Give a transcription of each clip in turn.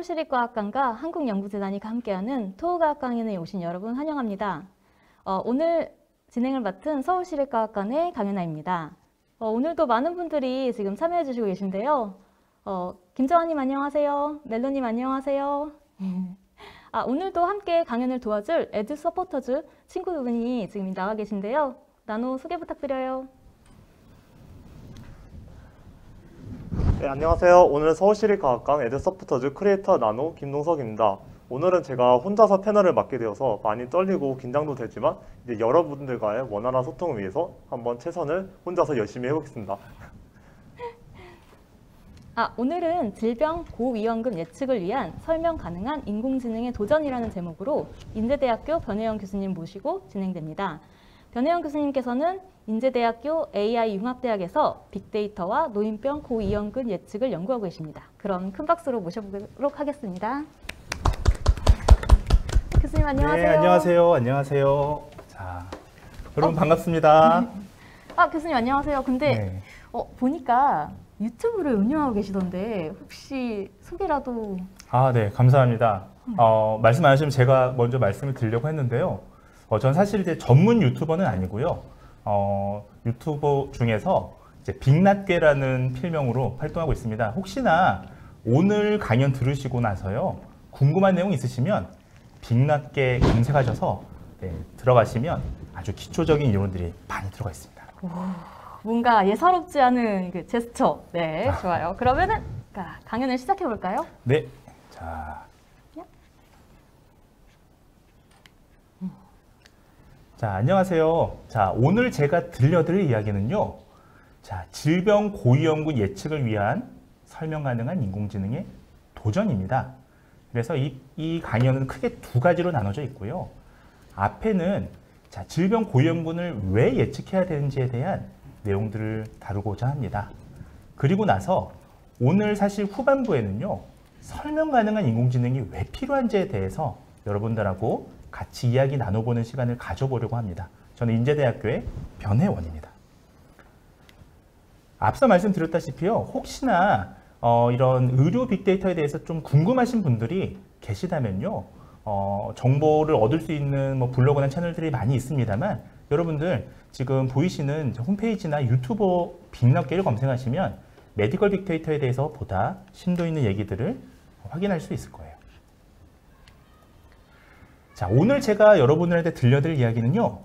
서울시립과학관과 한국연구재단이 함께하는 토호과학 강연에 오신 여러분 환영합니다. 오늘 진행을 맡은 서울시립과학관의 강연아입니다. 오늘도 많은 분들이 지금 참여해 주시고 계신데요. 김정환님 안녕하세요. 멜로님 안녕하세요. 오늘도 함께 강연을 도와줄 에듀 서포터즈 친구분이 지금 나와 계신데요. 나노 소개 부탁드려요. 네, 안녕하세요. 오늘 서울시립과학관 에듀서포터즈 크리에이터 나노 김동석입니다. 오늘은 제가 혼자서 패널을 맡게 되어서 많이 떨리고 긴장도 되지만 이제 여러분들과의 원활한 소통을 위해서 한번 최선을 혼자서 열심히 해보겠습니다. 오늘은 질병 고위험군 예측을 위한 설명 가능한 인공지능의 도전이라는 제목으로 인제대학교 변혜영 교수님 모시고 진행됩니다. 변혜영 교수님께서는 인제대학교 AI융합대학에서 빅데이터와 노인병 고위험군 예측을 연구하고 계십니다. 그럼 큰 박수로 모셔보도록 하겠습니다. 교수님 안녕하세요. 네, 안녕하세요. 자, 여러분 반갑습니다. 교수님 안녕하세요. 근데 네. 보니까 유튜브를 운영하고 계시던데 혹시 소개라도... 네, 감사합니다. 말씀 안 하시면 제가 먼저 말씀을 드리려고 했는데요. 전 사실 이제 전문 유튜버는 아니고요. 유튜버 중에서 이제 빅낫괴라는 필명으로 활동하고 있습니다. 혹시나 오늘 강연 들으시고 나서요, 궁금한 내용 있으시면 빅낫괴 검색하셔서 들어가시면 아주 기초적인 이론들이 많이 들어가 있습니다. 뭔가 예사롭지 않은 그 제스처. 네, 좋아요. 그러면은 강연을 시작해 볼까요? 네. 자, 안녕하세요. 자, 오늘 제가 들려드릴 이야기는요. 자, 질병 고위험군 예측을 위한 설명 가능한 인공지능의 도전입니다. 그래서 이 강연은 크게 두 가지로 나눠져 있고요. 앞에는 자, 질병 고위험군을 왜 예측해야 되는지에 대한 내용들을 다루고자 합니다. 그리고 나서 오늘 사실 후반부에는요. 설명 가능한 인공지능이 왜 필요한지에 대해서 여러분들하고 같이 이야기 나눠보는 시간을 가져보려고 합니다. 저는 인제대학교의 변혜원입니다. 앞서 말씀드렸다시피요. 혹시나 이런 의료 빅데이터에 대해서 좀 궁금하신 분들이 계시다면요. 정보를 얻을 수 있는 블로그나 채널들이 많이 있습니다만 여러분들 지금 보이시는 홈페이지나 유튜버 빅낫괴를 검색하시면 메디컬 빅데이터에 대해서 보다 심도 있는 얘기들을 확인할 수 있을 거예요. 자, 오늘 제가 여러분들한테 들려드릴 이야기는요.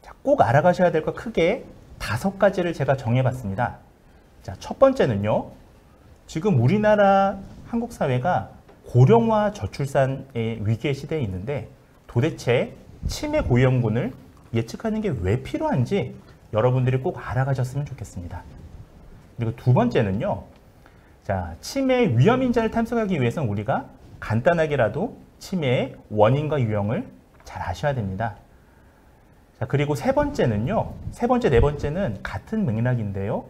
자, 꼭 알아가셔야 될 것 크게 5가지를 제가 정해봤습니다. 자, 첫 번째는요. 지금 우리나라 한국 사회가 고령화 저출산의 위기의 시대에 있는데 도대체 치매 고위험군을 예측하는 게 왜 필요한지 여러분들이 꼭 알아가셨으면 좋겠습니다. 그리고 두 번째는요. 자, 치매 위험 인자를 탐색하기 위해서는 우리가 간단하게라도 치매의 원인과 유형을 잘 아셔야 됩니다. 자, 그리고 세 번째는요. 세 번째, 네 번째는 같은 맥락인데요.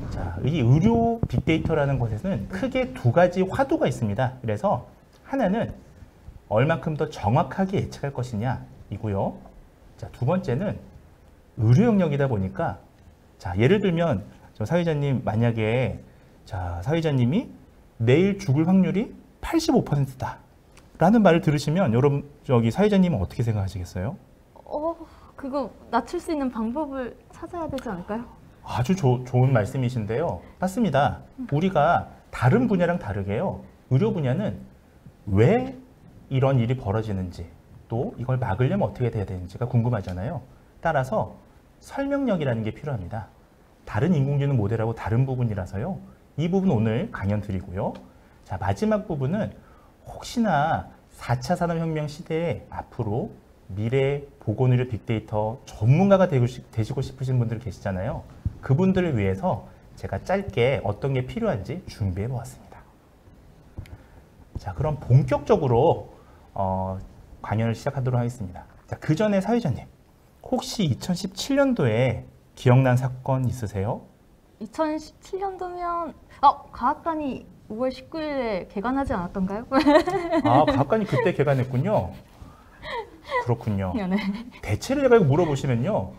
자, 이 의료 빅데이터라는 것에는 크게 두 가지 화두가 있습니다. 그래서 하나는 얼만큼 더 정확하게 예측할 것이냐 이고요. 자, 두 번째는 의료 영역이다 보니까 자, 예를 들면 저 사회자님 만약에 자, 사회자님이 내일 죽을 확률이 85%다. 라는 말을 들으시면 여러분 저기 사회자님은 어떻게 생각하시겠어요? 그거 낮출 수 있는 방법을 찾아야 되지 않을까요? 아주 좋은 말씀이신데요. 맞습니다. 우리가 다른 분야랑 다르게요. 의료 분야는 왜 이런 일이 벌어지는지 또 이걸 막으려면 어떻게 돼야 되는지가 궁금하잖아요. 따라서 설명력이라는 게 필요합니다. 다른 인공지능 모델하고 다른 부분이라서요. 이 부분 오늘 강연 드리고요. 자, 마지막 부분은 혹시나 4차 산업혁명 시대에 앞으로 미래 보건의료 빅데이터 전문가가 되시고 싶으신 분들 계시잖아요. 그분들을 위해서 제가 짧게 어떤 게 필요한지 준비해 보았습니다. 자, 그럼 본격적으로 강연을 시작하도록 하겠습니다. 자, 그 전에 사회자님, 혹시 2017년도에 기억난 사건 있으세요? 2017년도면 과학관이 5월 19일에 개관하지 않았던가요? 과학관이 그때 개관했군요. 그렇군요. 네. 대체로 제가 물어보시면요.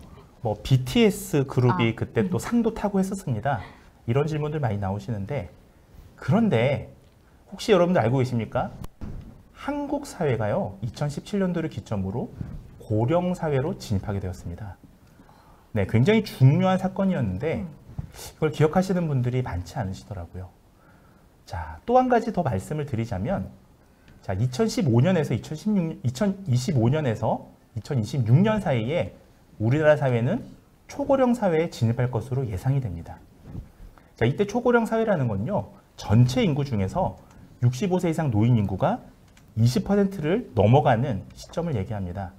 BTS 그룹이 그때 또 상도 타고 했었습니다. 이런 질문들 많이 나오시는데 그런데 혹시 여러분들 알고 계십니까? 한국 사회가요, 2017년도를 기점으로 고령 사회로 진입하게 되었습니다. 네, 굉장히 중요한 사건이었는데 이걸 기억하시는 분들이 많지 않으시더라고요. 자, 또 한 가지 더 말씀을 드리자면, 자, 2015년에서 2025년에서 2026년 사이에 우리나라 사회는 초고령 사회에 진입할 것으로 예상이 됩니다. 자, 이때 초고령 사회라는 건요, 전체 인구 중에서 65세 이상 노인 인구가 20%를 넘어가는 시점을 얘기합니다.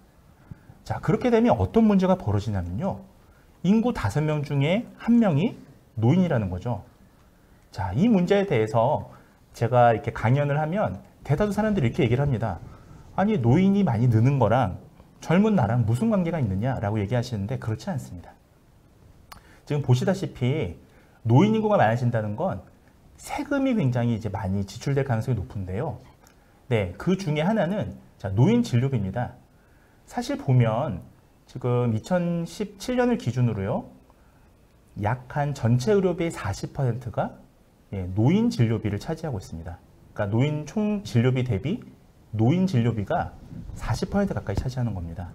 자, 그렇게 되면 어떤 문제가 벌어지냐면요, 인구 5명 중에 1명이 노인이라는 거죠. 자, 이 문제에 대해서 제가 이렇게 강연을 하면 대다수 사람들이 이렇게 얘기를 합니다. 아니, 노인이 많이 느는 거랑 젊은 나랑 무슨 관계가 있느냐라고 얘기하시는데 그렇지 않습니다. 지금 보시다시피 노인 인구가 많아진다는 건 세금이 굉장히 이제 많이 지출될 가능성이 높은데요. 네, 그 중에 하나는 자, 노인 진료비입니다. 사실 보면 지금 2017년을 기준으로요, 약 한 전체 의료비의 40%가 노인 진료비를 차지하고 있습니다. 그러니까 노인 총 진료비 대비 노인 진료비가 40% 가까이 차지하는 겁니다.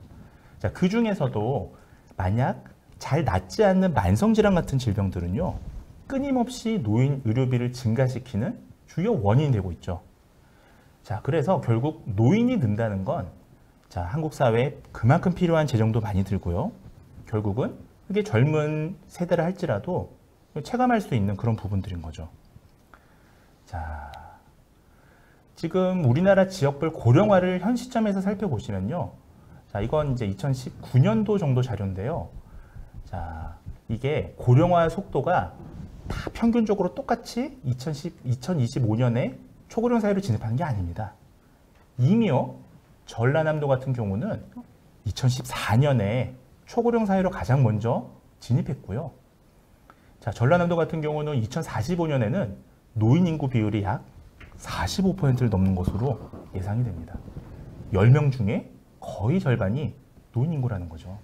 자, 그 중에서도 만약 잘 낫지 않는 만성질환 같은 질병들은요, 끊임없이 노인 의료비를 증가시키는 주요 원인이 되고 있죠. 자, 그래서 결국 노인이 는다는 건 자, 한국 사회에 그만큼 필요한 재정도 많이 들고요. 결국은 그게 젊은 세대라 할지라도 체감할 수 있는 그런 부분들인 거죠. 자, 지금 우리나라 지역별 고령화를 현 시점에서 살펴보시면요. 자, 이건 이제 2019년도 정도 자료인데요. 자, 이게 고령화 속도가 다 평균적으로 똑같이 2025년에 초고령 사회로 진입하는 게 아닙니다. 이미요, 전라남도 같은 경우는 2014년에 초고령 사회로 가장 먼저 진입했고요. 자, 전라남도 같은 경우는 2045년에는 노인 인구 비율이 약 45%를 넘는 것으로 예상이 됩니다. 10명 중에 거의 절반이 노인 인구라는 거죠.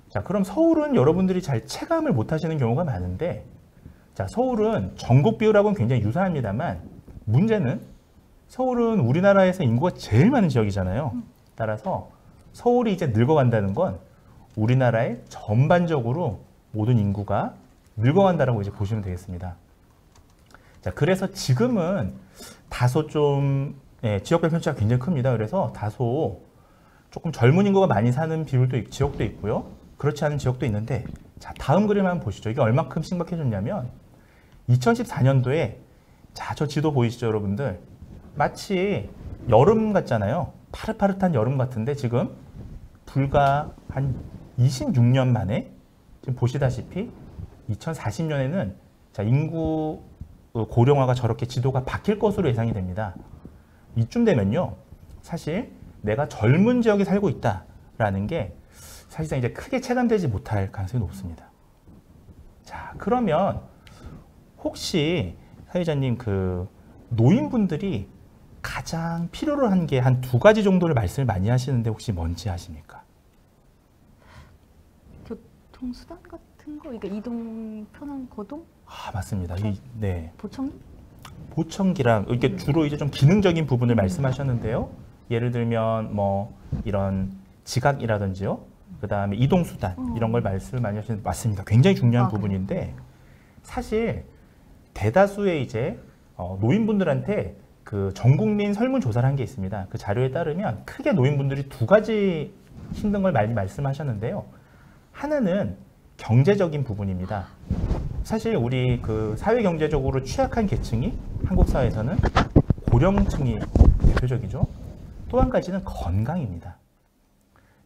자, 그럼 서울은 여러분들이 잘 체감을 못 하시는 경우가 많은데, 자, 서울은 전국 비율하고는 굉장히 유사합니다만, 문제는 서울은 우리나라에서 인구가 제일 많은 지역이잖아요. 따라서 서울이 이제 늙어간다는 건 우리나라의 전반적으로 모든 인구가 늙어간다라고 이제 보시면 되겠습니다. 자, 그래서 지금은 다소 좀 지역별 편차가 굉장히 큽니다. 그래서 다소 조금 젊은 인구가 많이 사는 비율도 지역도 있고요. 그렇지 않은 지역도 있는데, 자, 다음 그림 한번 보시죠. 이게 얼마큼 심각해졌냐면 2014년도에 자, 저 지도 보이시죠, 여러분들? 마치 여름 같잖아요. 파릇파릇한 여름 같은데 지금 불과 한 26년 만에 지금 보시다시피 2040년에는 자, 인구 고령화가 저렇게 지도가 바뀔 것으로 예상이 됩니다. 이쯤 되면요, 사실 내가 젊은 지역에 살고 있다라는 게 사실상 이제 크게 체감되지 못할 가능성이 높습니다. 자, 그러면 혹시 사회자님 그 노인분들이 가장 필요로 한 게 한 2가지 정도를 말씀을 많이 하시는데 혹시 뭔지 아십니까? 교통수단 같은 거? 이게 이동 편한 거동? 아, 맞습니다. 네. 보청기? 보청기랑 이게 주로 이제 좀 기능적인 부분을 말씀하셨는데요. 예를 들면 뭐 이런 지각이라든지요. 그다음에 이동 수단 이런 걸 말씀을 많이 하시는데 맞습니다. 굉장히 중요한 부분인데 사실 대다수의 이제 노인분들한테 그 전국민 설문조사를 한 게 있습니다. 그 자료에 따르면 크게 노인분들이 2가지 힘든 걸 많이 말씀하셨는데요. 하나는 경제적인 부분입니다. 사실 우리 그 사회 경제적으로 취약한 계층이 한국 사회에서는 고령층이 대표적이죠. 또 한 가지는 건강입니다.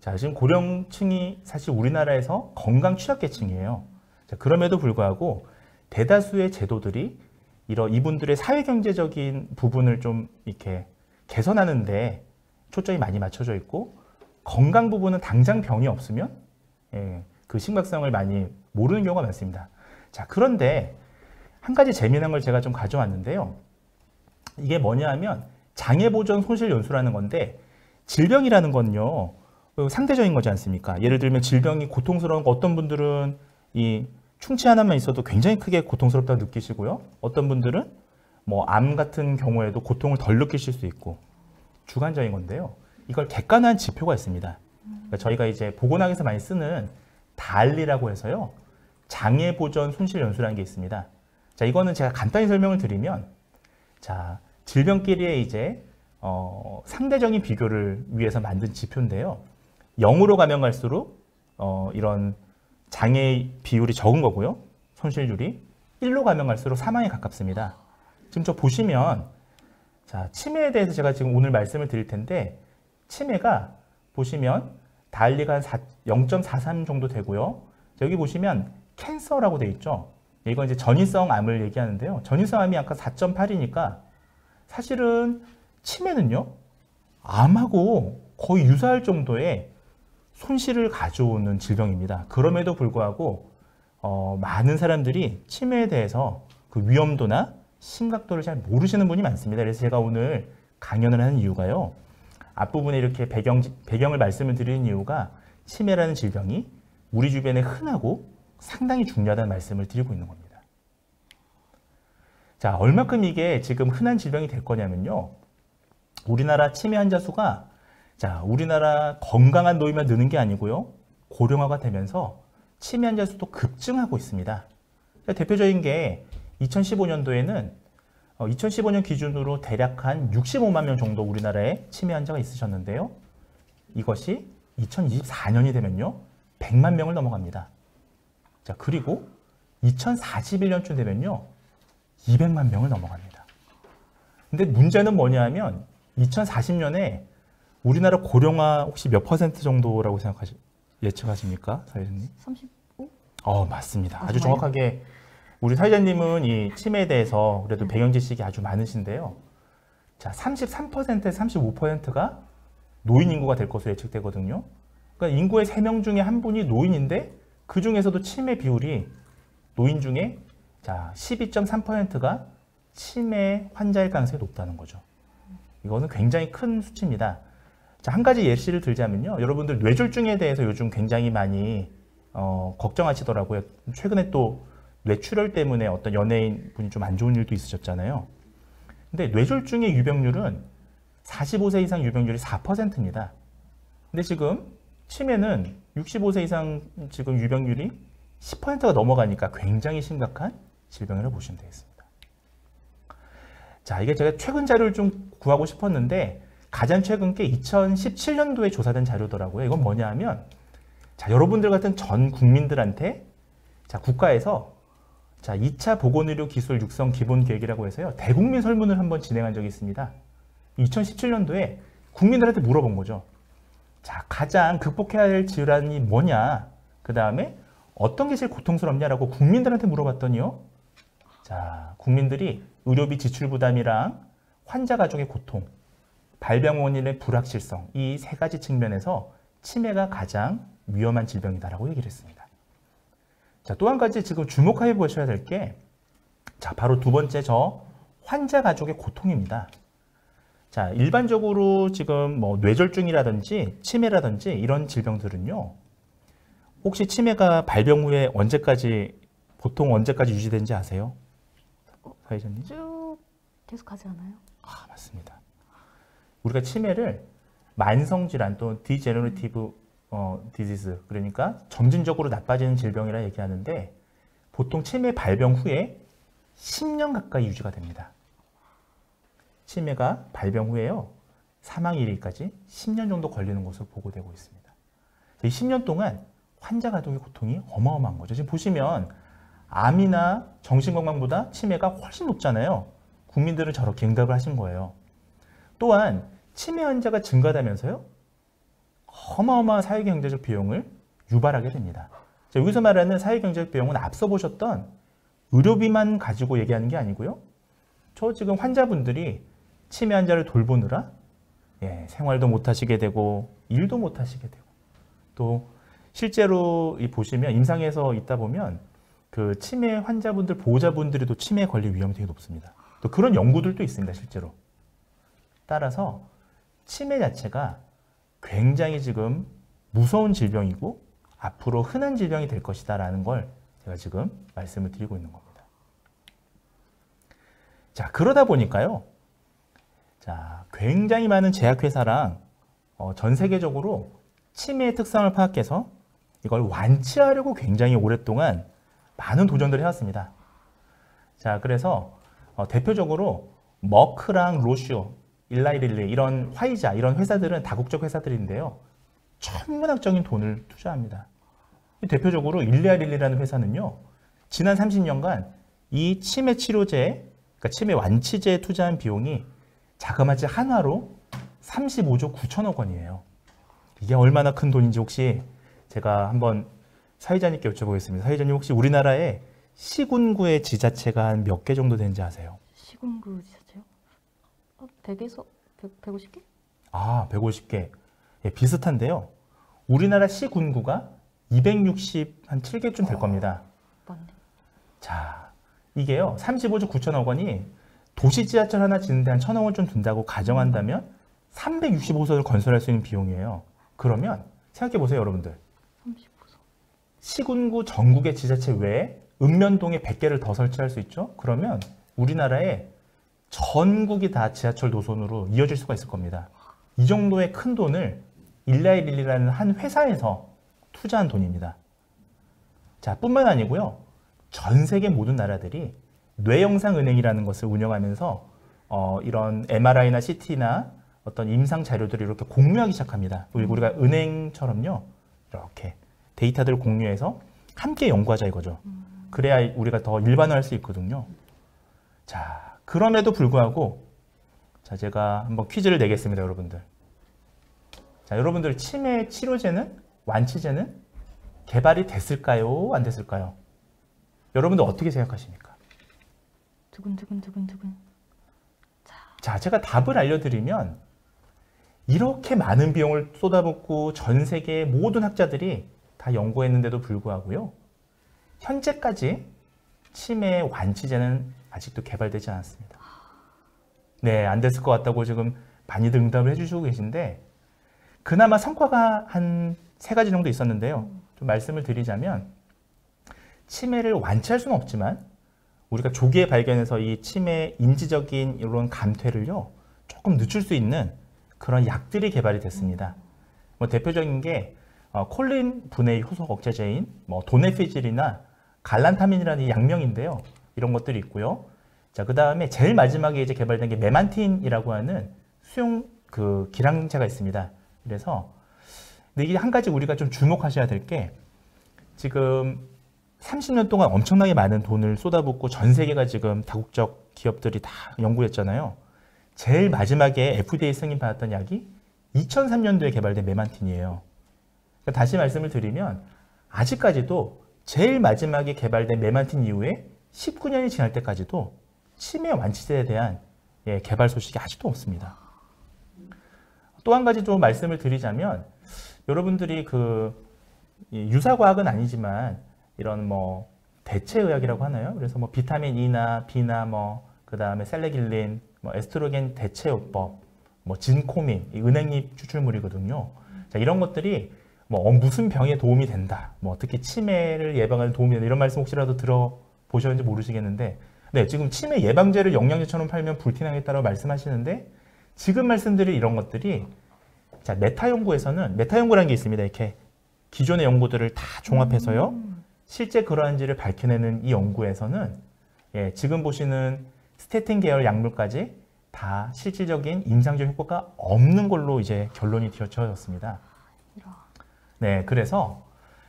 자, 지금 고령층이 사실 우리나라에서 건강 취약계층이에요. 자, 그럼에도 불구하고 대다수의 제도들이 이분들의 사회경제적인 부분을 좀 이렇게 개선하는데 초점이 많이 맞춰져 있고, 건강 부분은 당장 병이 없으면 그 심각성을 많이 모르는 경우가 많습니다. 자, 그런데 한 가지 재미난 걸 제가 좀 가져왔는데요. 이게 뭐냐 하면 장애보전 손실연수라는 건데, 질병이라는 건요 상대적인 거지 않습니까? 예를 들면 질병이 고통스러운 거, 어떤 분들은 이 충치 하나만 있어도 굉장히 크게 고통스럽다고 느끼시고요. 어떤 분들은 뭐 암 같은 경우에도 고통을 덜 느끼실 수 있고 주관적인 건데요. 이걸 객관화한 지표가 있습니다. 그러니까 저희가 이제 보건학에서 많이 쓰는 달리라고 해서요. 장애 보전 손실 연수라는 게 있습니다. 자, 이거는 제가 간단히 설명을 드리면, 자, 질병끼리의 이제 상대적인 비교를 위해서 만든 지표인데요. 0으로 가면 갈수록 이런 장애 비율이 적은 거고요. 손실률이 1로 가면 갈수록 사망에 가깝습니다. 지금 저 보시면, 자, 치매에 대해서 제가 지금 오늘 말씀을 드릴 텐데, 치매가 보시면 달리가 한 0.43 정도 되고요. 자, 여기 보시면 캔서라고 돼 있죠. 이건 이제 전이성 암을 얘기하는데요. 전이성 암이 아까 4.8이니까 사실은 치매는요, 암하고 거의 유사할 정도의 손실을 가져오는 질병입니다. 그럼에도 불구하고 많은 사람들이 치매에 대해서 그 위험도나 심각도를 잘 모르시는 분이 많습니다. 그래서 제가 오늘 강연을 하는 이유가요. 앞부분에 이렇게 배경을 말씀을 드리는 이유가 치매라는 질병이 우리 주변에 흔하고 상당히 중요하다는 말씀을 드리고 있는 겁니다. 자, 얼마큼 이게 지금 흔한 질병이 될 거냐면요. 우리나라 치매 환자 수가 자, 우리나라 건강한 노인만 느는 게 아니고요. 고령화가 되면서 치매 환자 수도 급증하고 있습니다. 대표적인 게 2015년도에는 2015년 기준으로 대략 한 65만 명 정도 우리나라에 치매 환자가 있으셨는데요. 이것이 2024년이 되면요. 100만 명을 넘어갑니다. 자, 그리고 2041년쯤 되면요. 200만 명을 넘어갑니다. 근데 문제는 뭐냐 하면 2040년에 우리나라 고령화 혹시 몇 퍼센트 정도라고 예측하십니까? 사회자님? 35? 맞습니다. 아주 정확하게 우리 사회자님은 이 치매에 대해서 그래도 배경 지식이 아주 많으신데요. 자, 33%에서 35%가 노인 인구가 될 것으로 예측되거든요. 그러니까 인구의 3명 중에 한 분이 노인인데 그 중에서도 치매 비율이 노인 중에 자, 12.3%가 치매 환자일 가능성이 높다는 거죠. 이거는 굉장히 큰 수치입니다. 자, 한 가지 예시를 들자면요. 여러분들 뇌졸중에 대해서 요즘 굉장히 많이 걱정하시더라고요. 최근에 또 뇌출혈 때문에 어떤 연예인 분이 좀 안 좋은 일도 있으셨잖아요. 근데 뇌졸중의 유병률은 45세 이상 유병률이 4%입니다. 근데 지금 치매는 65세 이상 지금 유병률이 10%가 넘어가니까 굉장히 심각한 질병이라고 보시면 되겠습니다. 자, 이게 제가 최근 자료를 좀 구하고 싶었는데 가장 최근 게 2017년도에 조사된 자료더라고요. 이건 뭐냐 하면 자, 여러분들 같은 전 국민들한테 자, 국가에서 자, 2차 보건의료 기술 육성 기본 계획이라고 해서요. 대국민 설문을 한번 진행한 적이 있습니다. 2017년도에 국민들한테 물어본 거죠. 자, 가장 극복해야 할 질환이 뭐냐? 그 다음에 어떤 게 제일 고통스럽냐라고 국민들한테 물어봤더니요. 자, 국민들이 의료비 지출 부담이랑 환자 가족의 고통, 발병 원인의 불확실성 이 세 가지 측면에서 치매가 가장 위험한 질병이다라고 얘기를 했습니다. 자, 또 한 가지 지금 주목해 보셔야 될 게 자, 바로 두 번째 저 환자 가족의 고통입니다. 자, 일반적으로 지금 뭐 뇌졸중이라든지 치매라든지 이런 질병들은요. 혹시 치매가 발병 후에 보통 언제까지 유지되는지 아세요? 사회자님? 쭉 계속 하지 않아요? 맞습니다. 우리가 치매를 만성질환 또는 디제너레티브 디지즈 그러니까 점진적으로 나빠지는 질병이라 얘기하는데 보통 치매 발병 후에 10년 가까이 유지가 됩니다. 치매가 발병 후에요. 사망 이르기까지 10년 정도 걸리는 것으로 보고되고 있습니다. 이 10년 동안 환자 가족의 고통이 어마어마한 거죠. 지금 보시면 암이나 정신건강보다 치매가 훨씬 높잖아요. 국민들은 저렇게 응답을 하신 거예요. 또한 치매 환자가 증가하면서요. 어마어마한 사회경제적 비용을 유발하게 됩니다. 자, 여기서 말하는 사회경제적 비용은 앞서 보셨던 의료비만 가지고 얘기하는 게 아니고요. 저 지금 환자분들이 치매 환자를 돌보느라 생활도 못 하시게 되고 일도 못 하시게 되고 또 실제로 보시면 임상에서 있다 보면 그 치매 환자분들 보호자분들이 또 치매에 걸릴 위험이 되게 높습니다. 또 그런 연구들도 있습니다. 실제로. 따라서 치매 자체가 굉장히 지금 무서운 질병이고 앞으로 흔한 질병이 될 것이다 라는 걸 제가 지금 말씀을 드리고 있는 겁니다. 자, 그러다 보니까요. 자, 굉장히 많은 제약회사랑 전 세계적으로 치매의 특성을 파악해서 이걸 완치하려고 굉장히 오랫동안 많은 도전들을 해왔습니다. 자, 그래서 대표적으로 머크랑 로슈, 일라이릴리 이런 화이자 이런 회사들은 다국적 회사들인데요. 천문학적인 돈을 투자합니다. 대표적으로 일리아릴리라는 회사는요. 지난 30년간 이 치매 치료제, 그러니까 치매 완치제에 투자한 비용이 자그마치 한화로 35조 9천억 원이에요. 이게 얼마나 큰 돈인지 혹시 제가 한번 사회자님께 여쭤보겠습니다. 사회자님 혹시 우리나라에 시군구의 지자체가 한 몇 개 정도 되는지 아세요? 시군구 지자체요? 100에서 150개? 아, 150개. 예, 비슷한데요. 우리나라 시군구가 267개쯤 될 겁니다. 맞네. 자, 이게요. 35조 9천억 원이 도시 지하철 하나 짓는데 한 1,000억 원 좀 든다고 가정한다면 365석을 건설할 수 있는 비용이에요. 그러면 생각해 보세요, 여러분들. 35석. 시군구 전국의 지자체 외에 읍면동에 100개를 더 설치할 수 있죠? 그러면 우리나라에 전국이 다 지하철 노선으로 이어질 수가 있을 겁니다. 이 정도의 큰 돈을 일라이릴리라는 한 회사에서 투자한 돈입니다. 자, 뿐만 아니고요. 전 세계 모든 나라들이 뇌영상은행이라는 것을 운영하면서 이런 MRI나 CT나 어떤 임상 자료들을 이렇게 공유하기 시작합니다. 우리가 은행처럼요. 이렇게 데이터들을 공유해서 함께 연구하자 이거죠. 그래야 우리가 더 일반화할 수 있거든요. 자, 그럼에도 불구하고 자, 제가 한번 퀴즈를 내겠습니다, 여러분들. 자, 여러분들 치매 치료제는 완치제는 개발이 됐을까요? 안 됐을까요? 여러분들 어떻게 생각하십니까? 두근두근. 자, 제가 답을 알려드리면 이렇게 많은 비용을 쏟아붓고 전 세계의 모든 학자들이 다 연구했는데도 불구하고요. 현재까지 치매 완치제는 아직도 개발되지 않았습니다. 네, 안 됐을 것 같다고 지금 많이들 응답을 해주시고 계신데 그나마 성과가 한 3가지 정도 있었는데요. 좀 말씀을 드리자면 치매를 완치할 수는 없지만 우리가 조기에 발견해서 이 치매 인지적인 이런 감퇴를요 조금 늦출 수 있는 그런 약들이 개발이 됐습니다. 뭐 대표적인 게 콜린 분해 효소 억제제인 도네피질이나 갈란타민이라는 약명인데요. 이런 것들이 있고요. 자, 그 다음에 제일 마지막에 이제 개발된 게 메만틴이라고 하는 수용 기량제가 있습니다. 그래서 근데 이게 한 가지 우리가 좀 주목하셔야 될 게 지금 30년 동안 엄청나게 많은 돈을 쏟아붓고 전 세계가 지금 다국적 기업들이 다 연구했잖아요. 제일 마지막에 FDA 승인 받았던 약이 2003년도에 개발된 메만틴이에요. 그러니까 다시 말씀을 드리면 아직까지도 제일 마지막에 개발된 메만틴 이후에 19년이 지날 때까지도 치매 완치제에 대한 개발 소식이 아직도 없습니다. 또 한 가지 좀 말씀을 드리자면 여러분들이 유사과학은 아니지만 이런 대체의학이라고 하나요? 그래서 비타민 E나 B나 그 다음에 셀레길린, 에스트로겐 대체요법, 진코민, 이 은행잎 추출물이거든요. 자, 이런 것들이 무슨 병에 도움이 된다, 특히 치매를 예방하는 도움이 된다 이런 말씀 혹시라도 들어보셨는지 모르시겠는데, 네, 지금 치매 예방제를 영양제처럼 팔면 불티나겠다고 말씀하시는데 지금 말씀드린 이런 것들이 자, 메타 연구라는 게 있습니다. 이렇게 기존의 연구들을 다 종합해서요. 실제 그러한지를 밝혀내는 이 연구에서는 지금 보시는 스테틴 계열 약물까지 다 실질적인 임상적 효과가 없는 걸로 이제 결론이 지어졌습니다. 네, 그래서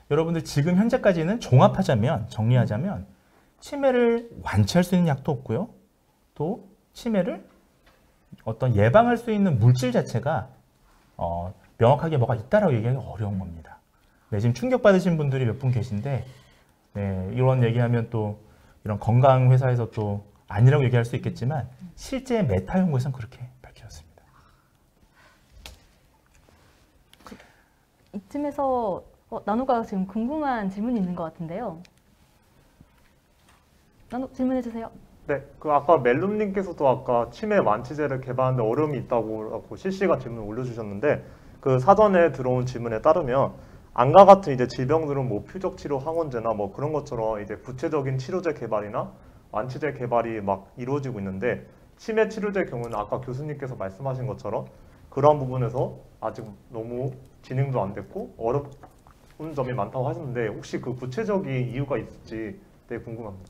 여러분들 지금 현재까지는 정리하자면 치매를 완치할 수 있는 약도 없고요. 또 치매를 어떤 예방할 수 있는 물질 자체가 명확하게 뭐가 있다라고 얘기하기 어려운 겁니다. 네, 지금 충격받으신 분들이 몇 분 계신데 네, 이런 얘기하면 또 이런 건강회사에서 또 아니라고 얘기할 수 있겠지만 실제 메타 연구에서는 그렇게 밝혀졌습니다. 이쯤에서 나노가 지금 궁금한 질문이 있는 것 같은데요. 나노 질문해 주세요. 네, 아까 멜룸님께서도 아까 치매 완치제를 개발하는데 어려움이 있다고 실시간 질문을 올려주셨는데 사전에 들어온 질문에 따르면 암과 같은 이제 질병들은 표적 치료 항원제나 그런 것처럼 이제 구체적인 치료제 개발이나 완치제 개발이 막 이루어지고 있는데 치매 치료제 경우는 아까 교수님께서 말씀하신 것처럼 그러한 부분에서 아직 너무 진행도 안 됐고 어려운 점이 많다고 하시는데 혹시 그 구체적인 이유가 있을지 되게 궁금합니다.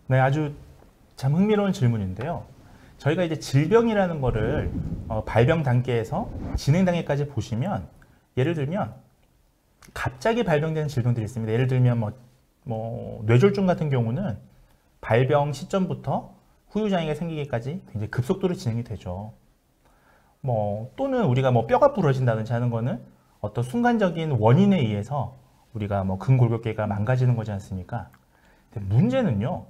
네, 아주 참 흥미로운 질문인데요. 저희가 이제 질병이라는 거를 발병 단계에서 진행 단계까지 보시면 예를 들면 갑자기 발병되는 질병들이 있습니다. 예를 들면 뇌졸중 같은 경우는 발병 시점부터 후유장애가 생기기까지 굉장히 급속도로 진행이 되죠. 또는 우리가 뼈가 부러진다든지 하는 거는 어떤 순간적인 원인에 의해서 우리가 근골격계가 망가지는 거지 않습니까? 근데 문제는요,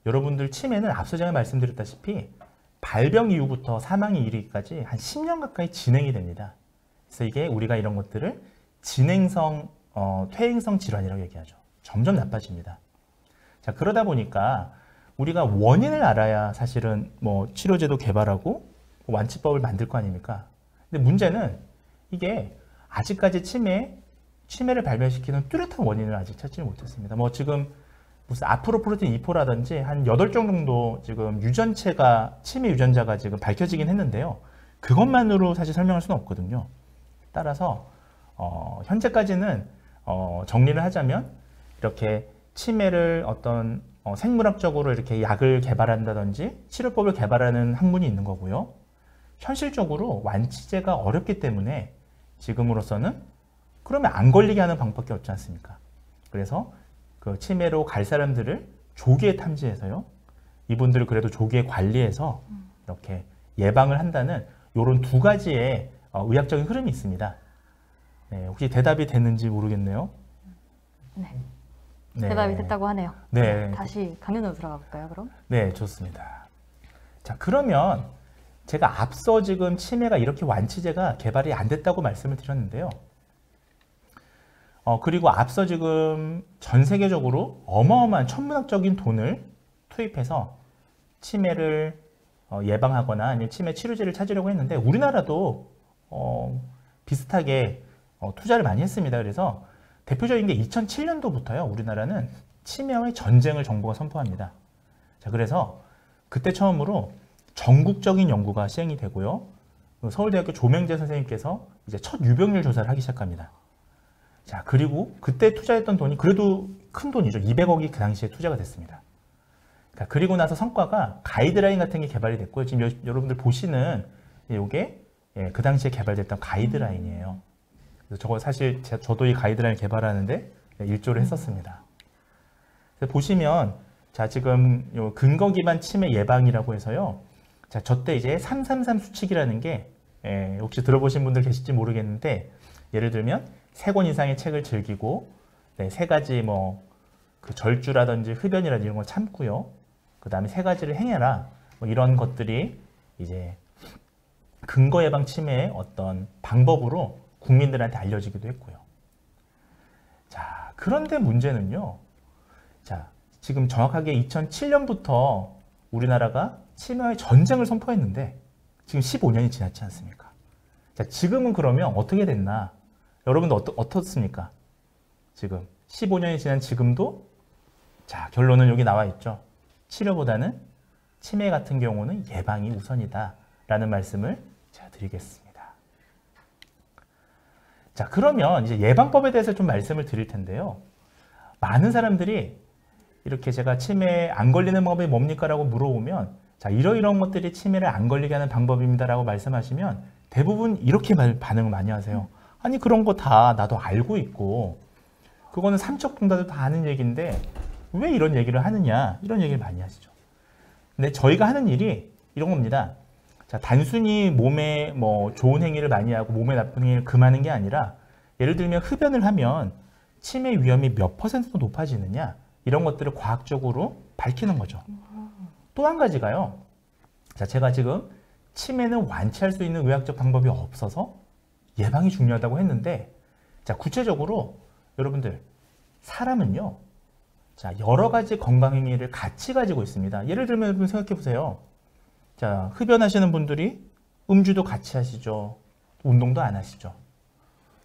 여러분들 치매는 앞서 제가 말씀드렸다시피 발병 이후부터 사망에 이르기까지 한 10년 가까이 진행이 됩니다. 그래서 이게 우리가 이런 것들을 진행성, 퇴행성 질환이라고 얘기하죠. 점점 나빠집니다. 자, 그러다 보니까 우리가 원인을 알아야 사실은 치료제도 개발하고 완치법을 만들 거 아닙니까? 근데 문제는 이게 아직까지 치매를 발병시키는 뚜렷한 원인을 아직 찾지 못했습니다. 지금 무슨 아프로프로틴 2포라든지 한 8종 정도 지금 치매 유전자가 지금 밝혀지긴 했는데요. 그것만으로 사실 설명할 수는 없거든요. 따라서 현재까지는 정리를 하자면 이렇게 치매를 어떤 생물학적으로 이렇게 약을 개발한다든지 치료법을 개발하는 학문이 있는 거고요. 현실적으로 완치제가 어렵기 때문에 지금으로서는 그러면 안 걸리게 하는 방법밖에 없지 않습니까? 그래서 그 치매로 갈 사람들을 조기에 탐지해서요. 이분들을 그래도 조기에 관리해서 이렇게 예방을 한다는 이런 두 가지의 의학적인 흐름이 있습니다. 네, 혹시 대답이 됐는지 모르겠네요. 네. 네. 대답이 됐다고 하네요. 네. 다시 강연으로 들어가 볼까요, 그럼? 네, 좋습니다. 자, 그러면 제가 앞서 지금 치매가 이렇게 완치제가 개발이 안 됐다고 말씀을 드렸는데요. 그리고 앞서 지금 전 세계적으로 어마어마한 천문학적인 돈을 투입해서 치매를 예방하거나 아니면 치매 치료제를 찾으려고 했는데 우리나라도 비슷하게 투자를 많이 했습니다. 그래서 대표적인 게 2007년도부터요. 우리나라는 치매와의 전쟁을 정부가 선포합니다. 자, 그래서 그때 처음으로 전국적인 연구가 시행이 되고요. 서울대학교 조명재 선생님께서 이제 첫 유병률 조사를 하기 시작합니다. 자, 그리고 그때 투자했던 돈이 그래도 큰 돈이죠. 200억이 그 당시에 투자가 됐습니다. 그리고 나서 성과가 가이드라인 같은 게 개발이 됐고요. 지금 여러분들 보시는 이게 그 당시에 개발됐던 가이드라인이에요. 그래서 저거 사실 저도 이 가이드라인 개발하는데 일조를 했었습니다. 그래서 보시면 자, 지금 요 근거 기반 치매 예방이라고 해서요. 자, 저때 이제 333 수칙이라는 게 혹시 들어보신 분들 계실지 모르겠는데 예를 들면 3권 이상의 책을 즐기고 3가지 그 절주라든지 흡연이라든지 이런 걸 참고요. 그 다음에 3가지를 행해라. 이런 것들이 이제 근거 예방 치매의 어떤 방법으로 국민들한테 알려지기도 했고요. 자, 그런데 문제는요. 자, 지금 정확하게 2007년부터 우리나라가 치매의 전쟁을 선포했는데 지금 15년이 지났지 않습니까? 자, 지금은 그러면 어떻게 됐나? 여러분들 어떻습니까? 지금 15년이 지난 지금도 자, 결론은 여기 나와 있죠. 치료보다는 치매 같은 경우는 예방이 우선이다 라는 말씀을 제가 드리겠습니다. 자, 그러면 이제 예방법에 대해서 좀 말씀을 드릴 텐데요. 많은 사람들이 이렇게 제가 치매 안 걸리는 방법이 뭡니까? 라고 물어보면 자, 이러이러한 것들이 치매를 안 걸리게 하는 방법입니다 라고 말씀하시면 대부분 이렇게 반응을 많이 하세요. 아니, 그런 거 다 나도 알고 있고 그거는 삼척동다도 다 아는 얘기인데 왜 이런 얘기를 하느냐, 이런 얘기를 많이 하시죠. 근데 저희가 하는 일이 이런 겁니다. 자, 단순히 몸에 좋은 행위를 많이 하고 몸에 나쁜 행위를 금하는 게 아니라 예를 들면 흡연을 하면 치매 위험이 몇 %도 높아지느냐, 이런 것들을 과학적으로 밝히는 거죠. 또 한 가지가요. 자, 제가 지금 치매는 완치할 수 있는 의학적 방법이 없어서 예방이 중요하다고 했는데 자, 구체적으로 여러분들 사람은요. 자, 여러 가지 건강 행위를 같이 가지고 있습니다. 예를 들면 여러분 생각해 보세요. 자, 흡연하시는 분들이 음주도 같이 하시죠. 운동도 안 하시죠.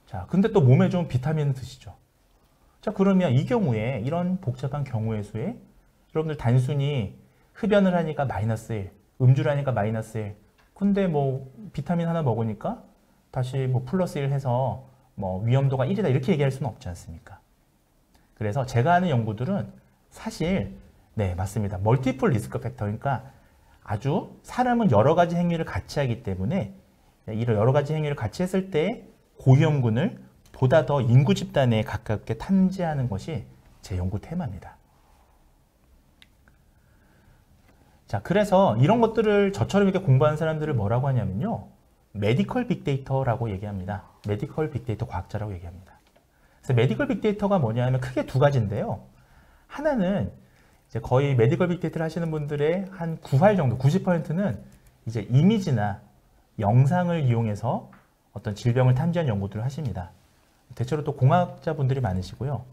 자, 근데 또 몸에 좋은 비타민을 드시죠. 자, 그러면 이 경우에 이런 복잡한 경우의 수에 여러분들 단순히 흡연을 하니까 마이너스 1, 음주를 하니까 마이너스 1. 근데 뭐 비타민 하나 먹으니까 다시 뭐 플러스 1 해서 뭐 위험도가 1이다 이렇게 얘기할 수는 없지 않습니까? 그래서 제가 하는 연구들은 사실 네, 맞습니다. 멀티플 리스크 팩터. 그러니까 아주 사람은 여러 가지 행위를 같이 하기 때문에 이런 여러 가지 행위를 같이 했을 때 고위험군을 보다 더 인구 집단에 가깝게 탐지하는 것이 제 연구 테마입니다. 자, 그래서 이런 것들을 저처럼 이렇게 공부하는 사람들을 뭐라고 하냐면요. 메디컬 빅데이터라고 얘기합니다. 메디컬 빅데이터 과학자라고 얘기합니다. 그래서 메디컬 빅데이터가 뭐냐 하면 크게 두 가지인데요. 하나는 이제 거의 메디컬 빅데이터를 하시는 분들의 한 9할 정도, 90%는 이제 이미지나 영상을 이용해서 어떤 질병을 탐지한 연구들을 하십니다. 대체로 또 공학자분들이 많으시고요.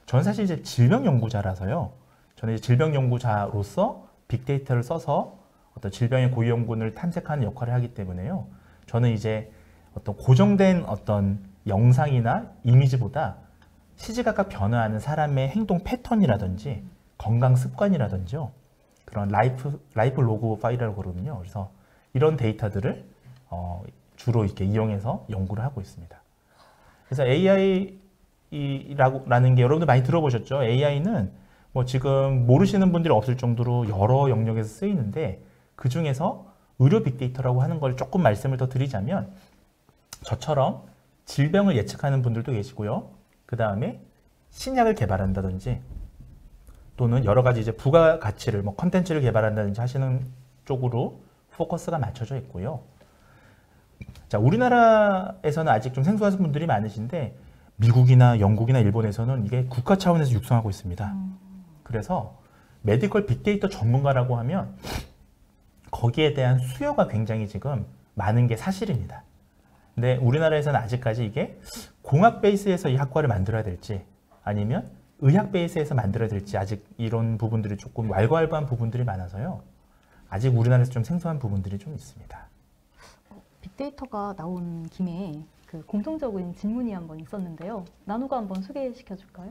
저는 사실 이제 질병 연구자라서요. 저는 이제 질병 연구자로서 빅데이터를 써서 어떤 질병의 고위험군을 탐색하는 역할을 하기 때문에요. 저는 이제 어떤 고정된 어떤 영상이나 이미지보다 시시각각 변화하는 사람의 행동 패턴이라든지 건강 습관이라든지요. 그런 라이프 로그 파일이라고 그러거든요. 그래서 이런 데이터들을 주로 이렇게 이용해서 연구를 하고 있습니다. 그래서 AI라는 게 여러분들 많이 들어보셨죠? AI는 뭐 지금 모르시는 분들이 없을 정도로 여러 영역에서 쓰이는데 그 중에서 의료 빅데이터라고 하는 걸 조금 말씀을 더 드리자면 저처럼 질병을 예측하는 분들도 계시고요. 그 다음에 신약을 개발한다든지 또는 여러 가지 이제 부가가치를 뭐 컨텐츠를 개발한다든지 하시는 쪽으로 포커스가 맞춰져 있고요. 자, 우리나라에서는 아직 좀 생소하신 분들이 많으신데 미국이나 영국이나 일본에서는 이게 국가 차원에서 육성하고 있습니다. 그래서 메디컬 빅데이터 전문가라고 하면 거기에 대한 수요가 굉장히 지금 많은 게 사실입니다. 근데 우리나라에서는 아직까지 이게 공학 베이스에서 이 학과를 만들어야 될지 아니면 의학 베이스에서 만들어야 될지 아직 이런 부분들이 조금 왈가왈부한 부분들이 많아서요. 아직 우리나라에서 좀 생소한 부분들이 좀 있습니다. 빅데이터가 나온 김에 그 공통적인 질문이 한번 있었는데요. 나누가 한번 소개시켜 줄까요?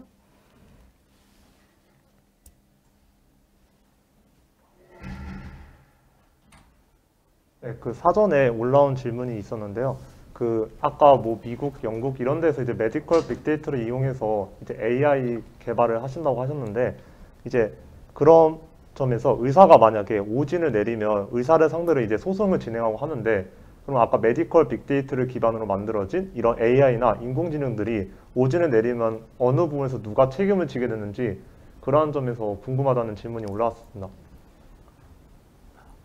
네, 그 사전에 올라온 질문이 있었는데요. 그 아까 뭐 미국, 영국 이런 데서 이제 메디컬 빅데이터를 이용해서 이제 AI 개발을 하신다고 하셨는데 이제 그런 점에서 의사가 만약에 오진을 내리면 의사를 상대로 이제 소송을 진행하고 하는데 그럼 아까 메디컬 빅데이터를 기반으로 만들어진 이런 AI나 인공지능들이 오진을 내리면 어느 부분에서 누가 책임을 지게 되는지 그러한 점에서 궁금하다는 질문이 올라왔습니다.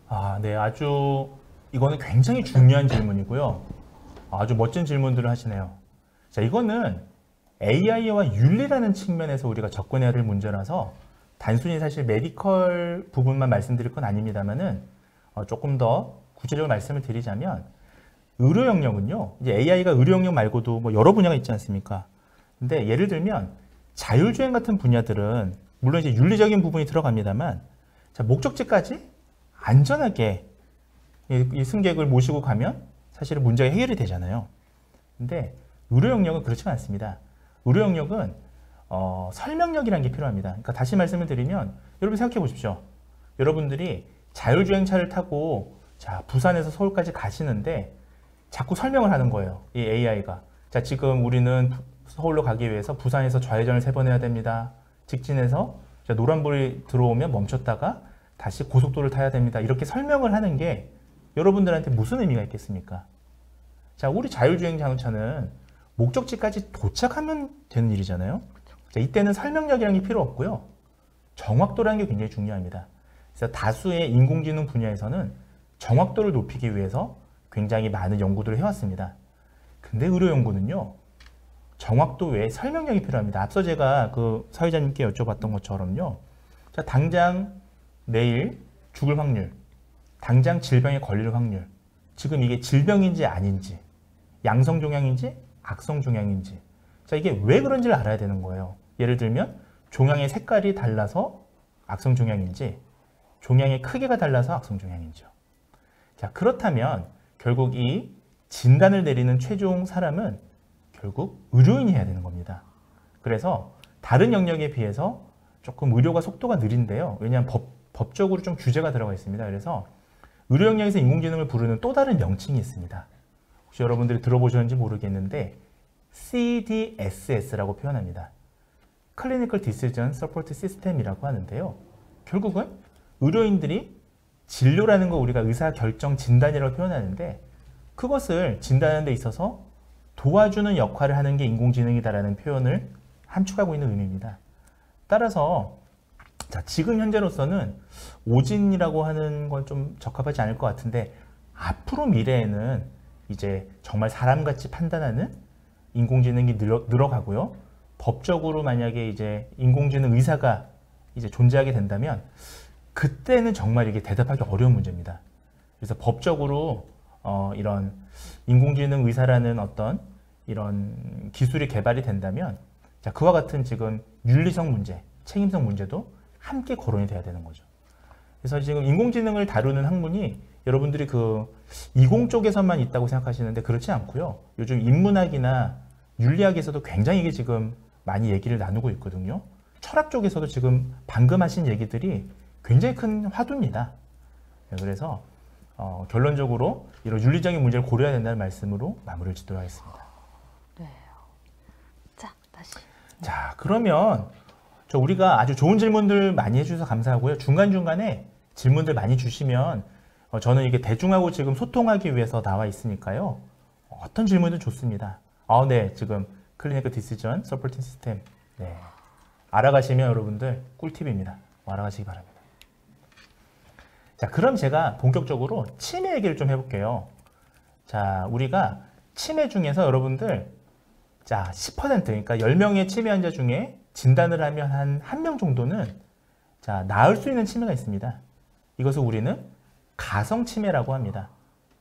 아, 네, 아주 이거는 굉장히 중요한 질문이고요. 아주 멋진 질문들을 하시네요. 자, 이거는 AI와 윤리라는 측면에서 우리가 접근해야 될 문제라서 단순히 사실 메디컬 부분만 말씀드릴 건 아닙니다만은 조금 더 구체적으로 말씀을 드리자면 의료 영역은요. 이제 AI가 의료 영역 말고도 뭐 여러 분야가 있지 않습니까? 근데 예를 들면 자율주행 같은 분야들은 물론 이제 윤리적인 부분이 들어갑니다만 자, 목적지까지 안전하게 이 승객을 모시고 가면 사실은 문제가 해결이 되잖아요. 근데 의료 영역은 그렇지 않습니다. 의료 영역은 설명력이라는 게 필요합니다. 그러니까 다시 말씀을 드리면 여러분 생각해 보십시오. 여러분들이 자율주행차를 타고 자, 부산에서 서울까지 가시는데 자꾸 설명을 하는 거예요. 이 AI가. 자, 지금 우리는 서울로 가기 위해서 부산에서 좌회전을 3번 해야 됩니다. 직진해서 노란불이 들어오면 멈췄다가 다시 고속도로를 타야 됩니다. 이렇게 설명을 하는 게 여러분들한테 무슨 의미가 있겠습니까? 자, 우리 자율주행 자동차는 목적지까지 도착하면 되는 일이잖아요. 자, 이때는 설명력이라는 게 필요 없고요. 정확도라는 게 굉장히 중요합니다. 그래서 다수의 인공지능 분야에서는 정확도를 높이기 위해서 굉장히 많은 연구들을 해왔습니다. 근데 의료 연구는요, 정확도 외에 설명력이 필요합니다. 앞서 제가 그 사회자님께 여쭤봤던 것처럼요. 자, 당장 내일 죽을 확률, 당장 질병에 걸릴 확률, 지금 이게 질병인지 아닌지, 양성종양인지 악성종양인지, 자, 이게 왜 그런지를 알아야 되는 거예요. 예를 들면 종양의 색깔이 달라서 악성종양인지, 종양의 크기가 달라서 악성종양인지요. 자, 그렇다면 결국 이 진단을 내리는 최종 사람은 결국 의료인이 해야 되는 겁니다. 그래서 다른 영역에 비해서 조금 의료가 속도가 느린데요. 왜냐하면 법적으로 좀 규제가 들어가 있습니다. 그래서 의료 영역에서 인공지능을 부르는 또 다른 명칭이 있습니다. 혹시 여러분들이 들어보셨는지 모르겠는데 CDSS라고 표현합니다. Clinical Decision Support System이라고 하는데요. 결국은 의료인들이 진료라는 거 우리가 의사결정 진단이라고 표현하는데 그것을 진단하는 데 있어서 도와주는 역할을 하는 게 인공지능이다라는 표현을 함축하고 있는 의미입니다. 따라서 자, 지금 현재로서는 오진이라고 하는 건 좀 적합하지 않을 것 같은데 앞으로 미래에는 이제 정말 사람같이 판단하는 인공지능이 늘어가고요. 법적으로 만약에 이제 인공지능 의사가 이제 존재하게 된다면 그때는 정말 이게 대답하기 어려운 문제입니다. 그래서 법적으로 이런 인공지능 의사라는 어떤 이런 기술이 개발이 된다면 자, 그와 같은 지금 윤리성 문제, 책임성 문제도 함께 거론이 돼야 되는 거죠. 그래서 지금 인공지능을 다루는 학문이 여러분들이 그 이공 쪽에서만 있다고 생각하시는데 그렇지 않고요. 요즘 인문학이나 윤리학에서도 굉장히 이게 지금 많이 얘기를 나누고 있거든요. 철학 쪽에서도 지금 방금 하신 얘기들이 굉장히 큰 화두입니다. 그래서 결론적으로 이런 윤리적인 문제를 고려해야 된다는 말씀으로 마무리를 짓도록 하겠습니다. 네. 자, 다시. 자, 그러면 우리가 아주 좋은 질문들 많이 해주셔서 감사하고요. 중간중간에 질문들 많이 주시면 저는 이게 대중하고 지금 소통하기 위해서 나와 있으니까요. 어떤 질문도 좋습니다. 네, 지금 클리니컬 디시전 서포팅 시스템. 네. 알아가시면 여러분들 꿀팁입니다. 알아가시기 바랍니다. 자, 그럼 제가 본격적으로 치매 얘기를 좀 해볼게요. 자, 우리가 치매 중에서 여러분들 자, 10% 그러니까 10명의 치매 환자 중에 진단을 하면 한 1명 정도는 자, 나을 수 있는 치매가 있습니다. 이것을 우리는 가성 치매라고 합니다.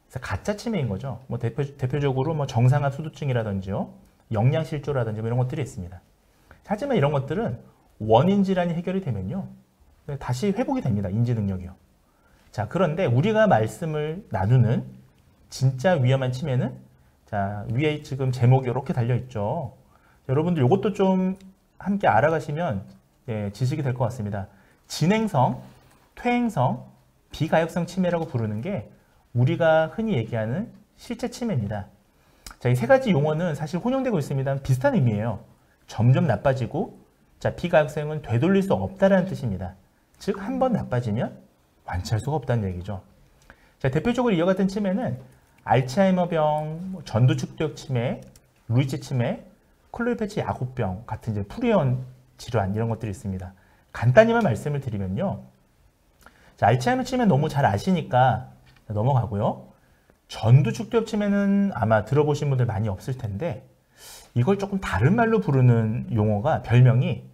그래서 가짜 치매인 거죠. 뭐 대표적으로 뭐 정상압 수두증이라든지요, 영양실조라든지 뭐 이런 것들이 있습니다. 하지만 이런 것들은 원인 질환이 해결이 되면요, 다시 회복이 됩니다. 인지 능력이요. 자, 그런데 우리가 말씀을 나누는 진짜 위험한 치매는 자, 위에 지금 제목이 이렇게 달려 있죠. 여러분들 이것도 좀 함께 알아가시면 지식이 될 것 같습니다. 진행성, 퇴행성, 비가역성 치매라고 부르는 게 우리가 흔히 얘기하는 실제 치매입니다. 자, 이 세 가지 용어는 사실 혼용되고 있습니다. 비슷한 의미예요. 점점 나빠지고, 자, 비가역성은 되돌릴 수 없다라는 뜻입니다. 즉, 한 번 나빠지면 완치할 수가 없다는 얘기죠. 자, 대표적으로 이와 같은 치매는 알츠하이머병, 전두축두엽 치매, 루이치 치매, 클로이 패치 야구병 같은 이제 풀이원 질환 이런 것들이 있습니다. 간단히만 말씀을 드리면요. 자, 알츠하이머 치매 너무 잘 아시니까 넘어가고요. 전두축두엽 치매는 아마 들어보신 분들 많이 없을 텐데 이걸 조금 다른 말로 부르는 용어가 별명이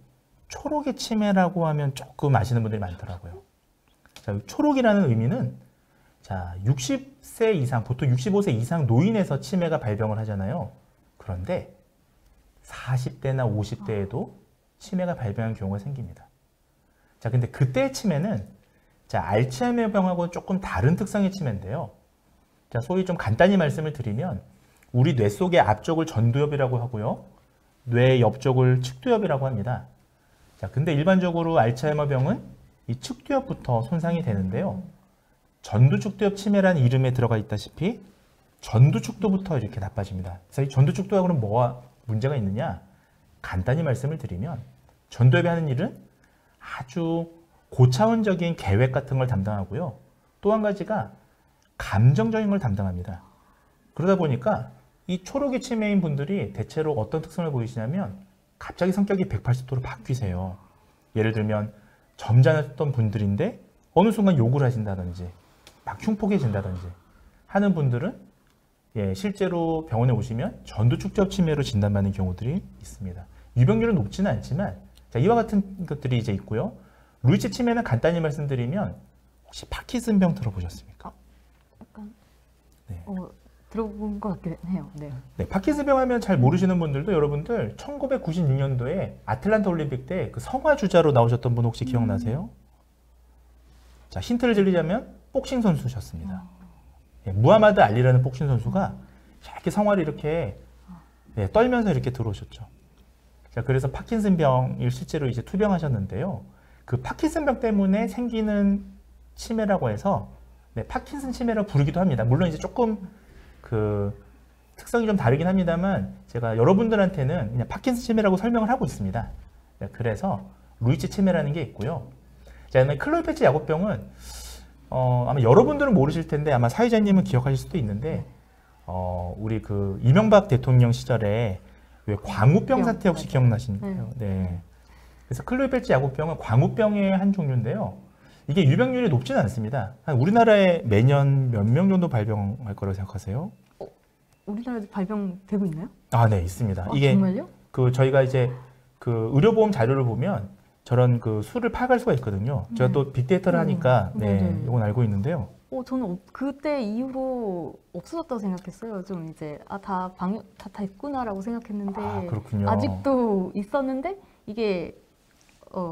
초록의 치매라고 하면 조금 아시는 분들이 많더라고요. 자, 초록이라는 의미는 자, 60세 이상, 보통 65세 이상 노인에서 치매가 발병을 하잖아요. 그런데 40대나 50대에도 치매가 발병한 경우가 생깁니다. 자, 근데 그때의 치매는 자, 알츠하이머병하고 조금 다른 특성의 치매인데요. 자, 소위 좀 간단히 말씀을 드리면 우리 뇌 속의 앞쪽을 전두엽이라고 하고요. 뇌 옆쪽을 측두엽이라고 합니다. 자, 근데 일반적으로 알츠하이머병은 이 측두엽부터 손상이 되는데요. 전두축두엽 치매라는 이름에 들어가 있다시피 전두축도부터 이렇게 나빠집니다. 그래서 이 전두축도하고는 뭐가 문제가 있느냐? 간단히 말씀을 드리면 전두엽이 하는 일은 아주 고차원적인 계획 같은 걸 담당하고요. 또 한 가지가 감정적인 걸 담당합니다. 그러다 보니까 이 초록의 치매인 분들이 대체로 어떤 특성을 보이시냐면 갑자기 성격이 180도로 바뀌세요. 예를 들면 점잖았던 분들인데 어느 순간 욕을 하신다든지 막 흉폭해진다든지 하는 분들은 실제로 병원에 오시면 전두축두엽 치매로 진단받는 경우들이 있습니다. 유병률은 높지는 않지만 자, 이와 같은 것들이 이제 있고요. 루이치 치매는 간단히 말씀드리면 혹시 파킨슨병 들어보셨습니까? 약간 네. 들어본 것 같긴 해요. 네. 네, 파킨슨병 하면 잘 모르시는 분들도 여러분들 1996년도에 아틀란타 올림픽 때 그 성화 주자로 나오셨던 분 혹시 기억나세요? 자, 힌트를 드리자면 복싱 선수셨습니다. 무하마드 알리라는 복싱 선수가 이렇게 성화를 이렇게 떨면서 이렇게 들어오셨죠. 자, 자, 그래서 파킨슨병을 실제로 이제 투병하셨는데요. 그 파킨슨병 때문에 생기는 치매라고 해서 네, 파킨슨 치매라고 부르기도 합니다. 물론 이제 조금 그 특성이 좀 다르긴 합니다만 제가 여러분들한테는 그냥 파킨슨 치매라고 설명을 하고 있습니다. 네, 그래서 루이치 치매라는 게 있고요. 자, 그다음에 클로이 패치 야구병은 아마 여러분들은 모르실 텐데 아마 사회자님은 기억하실 수도 있는데 우리 그 이명박 대통령 시절에 왜 광우병 사태 혹시 기억나시나요? 네. 그래서 클로이 패치 야구병은 광우병의 한 종류인데요. 이게 유병률이 높지는 않습니다. 한 우리나라에 매년 몇 명 정도 발병할 거라고 생각하세요? 우리나라에도 발병되고 있나요? 아, 네, 있습니다. 이게 정말요? 그 저희가 이제 그 의료보험 자료를 보면 저런 그 수를 파악할 수가 있거든요. 제가 또 빅데이터를 하니까 네, 이건 알고 있는데요. 저는 그때 이후로 없어졌다고 생각했어요. 좀 이제 다 됐구나라고 생각했는데 아, 그렇군요. 아직도 있었는데 이게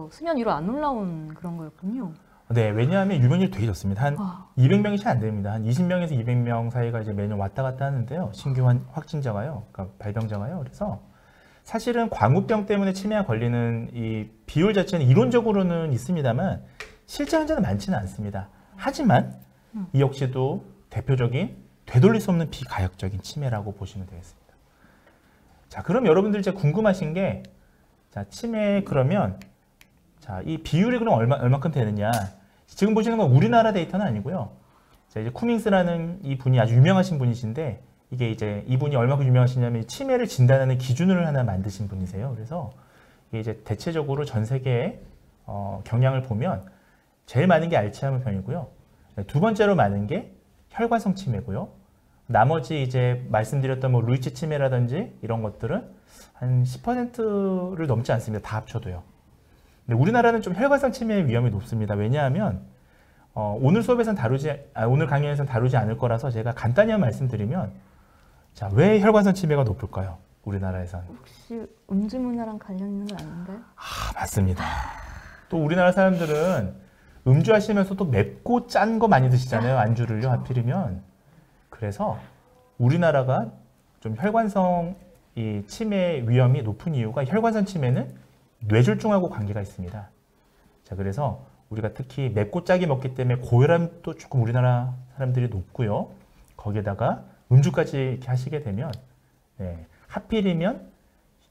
수면 위로 안 올라온 그런 거였군요. 네, 왜냐하면 유병률이 되게 좋습니다. 한 200명이 채 안 됩니다. 한 20명에서 200명 사이가 이제 매년 왔다 갔다 하는데요. 신규 확진자가요, 그러니까 발병자가요. 그래서 사실은 광우병 때문에 치매가 걸리는 이 비율 자체는 이론적으로는 있습니다만 실제 환자는 많지는 않습니다. 하지만 이 역시도 대표적인 되돌릴 수 없는 비가역적인 치매라고 보시면 되겠습니다. 자, 그럼 여러분들 이제 궁금하신 게, 자, 치매 그러면, 자, 이 비율이 그럼 얼마큼 되느냐. 지금 보시는 건 우리나라 데이터는 아니고요. 자, 이제 쿠밍스라는 이 분이 아주 유명하신 분이신데, 이게 이제 이분이 얼마큼 유명하시냐면 치매를 진단하는 기준을 하나 만드신 분이세요. 그래서 이게 이제 대체적으로 전 세계의 경향을 보면 제일 많은 게 알츠하이머 병이고요. 두 번째로 많은 게 혈관성 치매고요. 나머지 이제 말씀드렸던 뭐 루이치 치매라든지 이런 것들은 한 10%를 넘지 않습니다. 다 합쳐도요. 근데 우리나라는 좀 혈관성 치매의 위험이 높습니다. 왜냐하면 오늘 수업에서는 오늘 강연에서는 다루지 않을 거라서 제가 간단히 한 말씀드리면, 자, 왜 혈관성 치매가 높을까요? 우리나라에서는. 혹시 음주 문화랑 관련 있는 거 아닌가요? 아, 맞습니다. 또 우리나라 사람들은 음주하시면서 또 맵고 짠 거 많이 드시잖아요. 안주를요, 하필이면. 그래서 우리나라가 좀 혈관성 이 치매 위험이 높은 이유가 혈관성 치매는 뇌졸중하고 관계가 있습니다. 자, 그래서 우리가 특히 맵고 짜게 먹기 때문에 고혈압도 조금 우리나라 사람들이 높고요. 거기에다가 음주까지 이렇게 하시게 되면 하필이면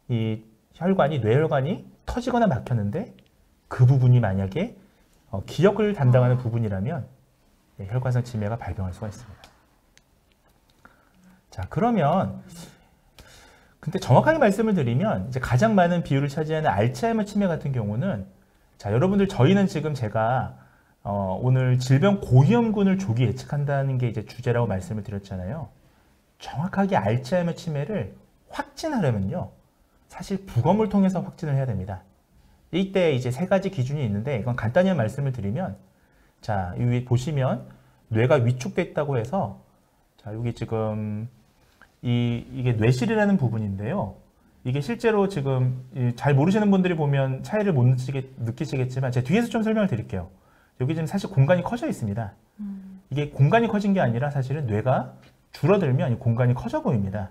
이 뇌혈관이 터지거나 막혔는데 그 부분이 만약에 기억을 담당하는 부분이라면 혈관성 치매가 발병할 수가 있습니다. 자, 그러면 근데 정확하게 말씀을 드리면 이제 가장 많은 비율을 차지하는 알츠하이머 치매 같은 경우는, 자, 여러분들 저희는 지금 제가 오늘 질병 고위험군을 조기 예측한다는 게 이제 주제라고 말씀을 드렸잖아요. 정확하게 알츠하이머 치매를 확진하려면요, 사실 부검을 통해서 확진을 해야 됩니다. 이때 이제 세 가지 기준이 있는데 이건 간단히 말씀을 드리면, 자, 여기 보시면 뇌가 위축돼 있다고 해서, 자, 여기 지금 이게 뇌실이라는 부분인데요. 이게 실제로 지금 잘 모르시는 분들이 보면 차이를 못 느끼시겠지만 제가 뒤에서 좀 설명을 드릴게요. 여기 지금 사실 공간이 커져 있습니다. 이게 공간이 커진 게 아니라 사실은 뇌가 줄어들면 이 공간이 커져 보입니다.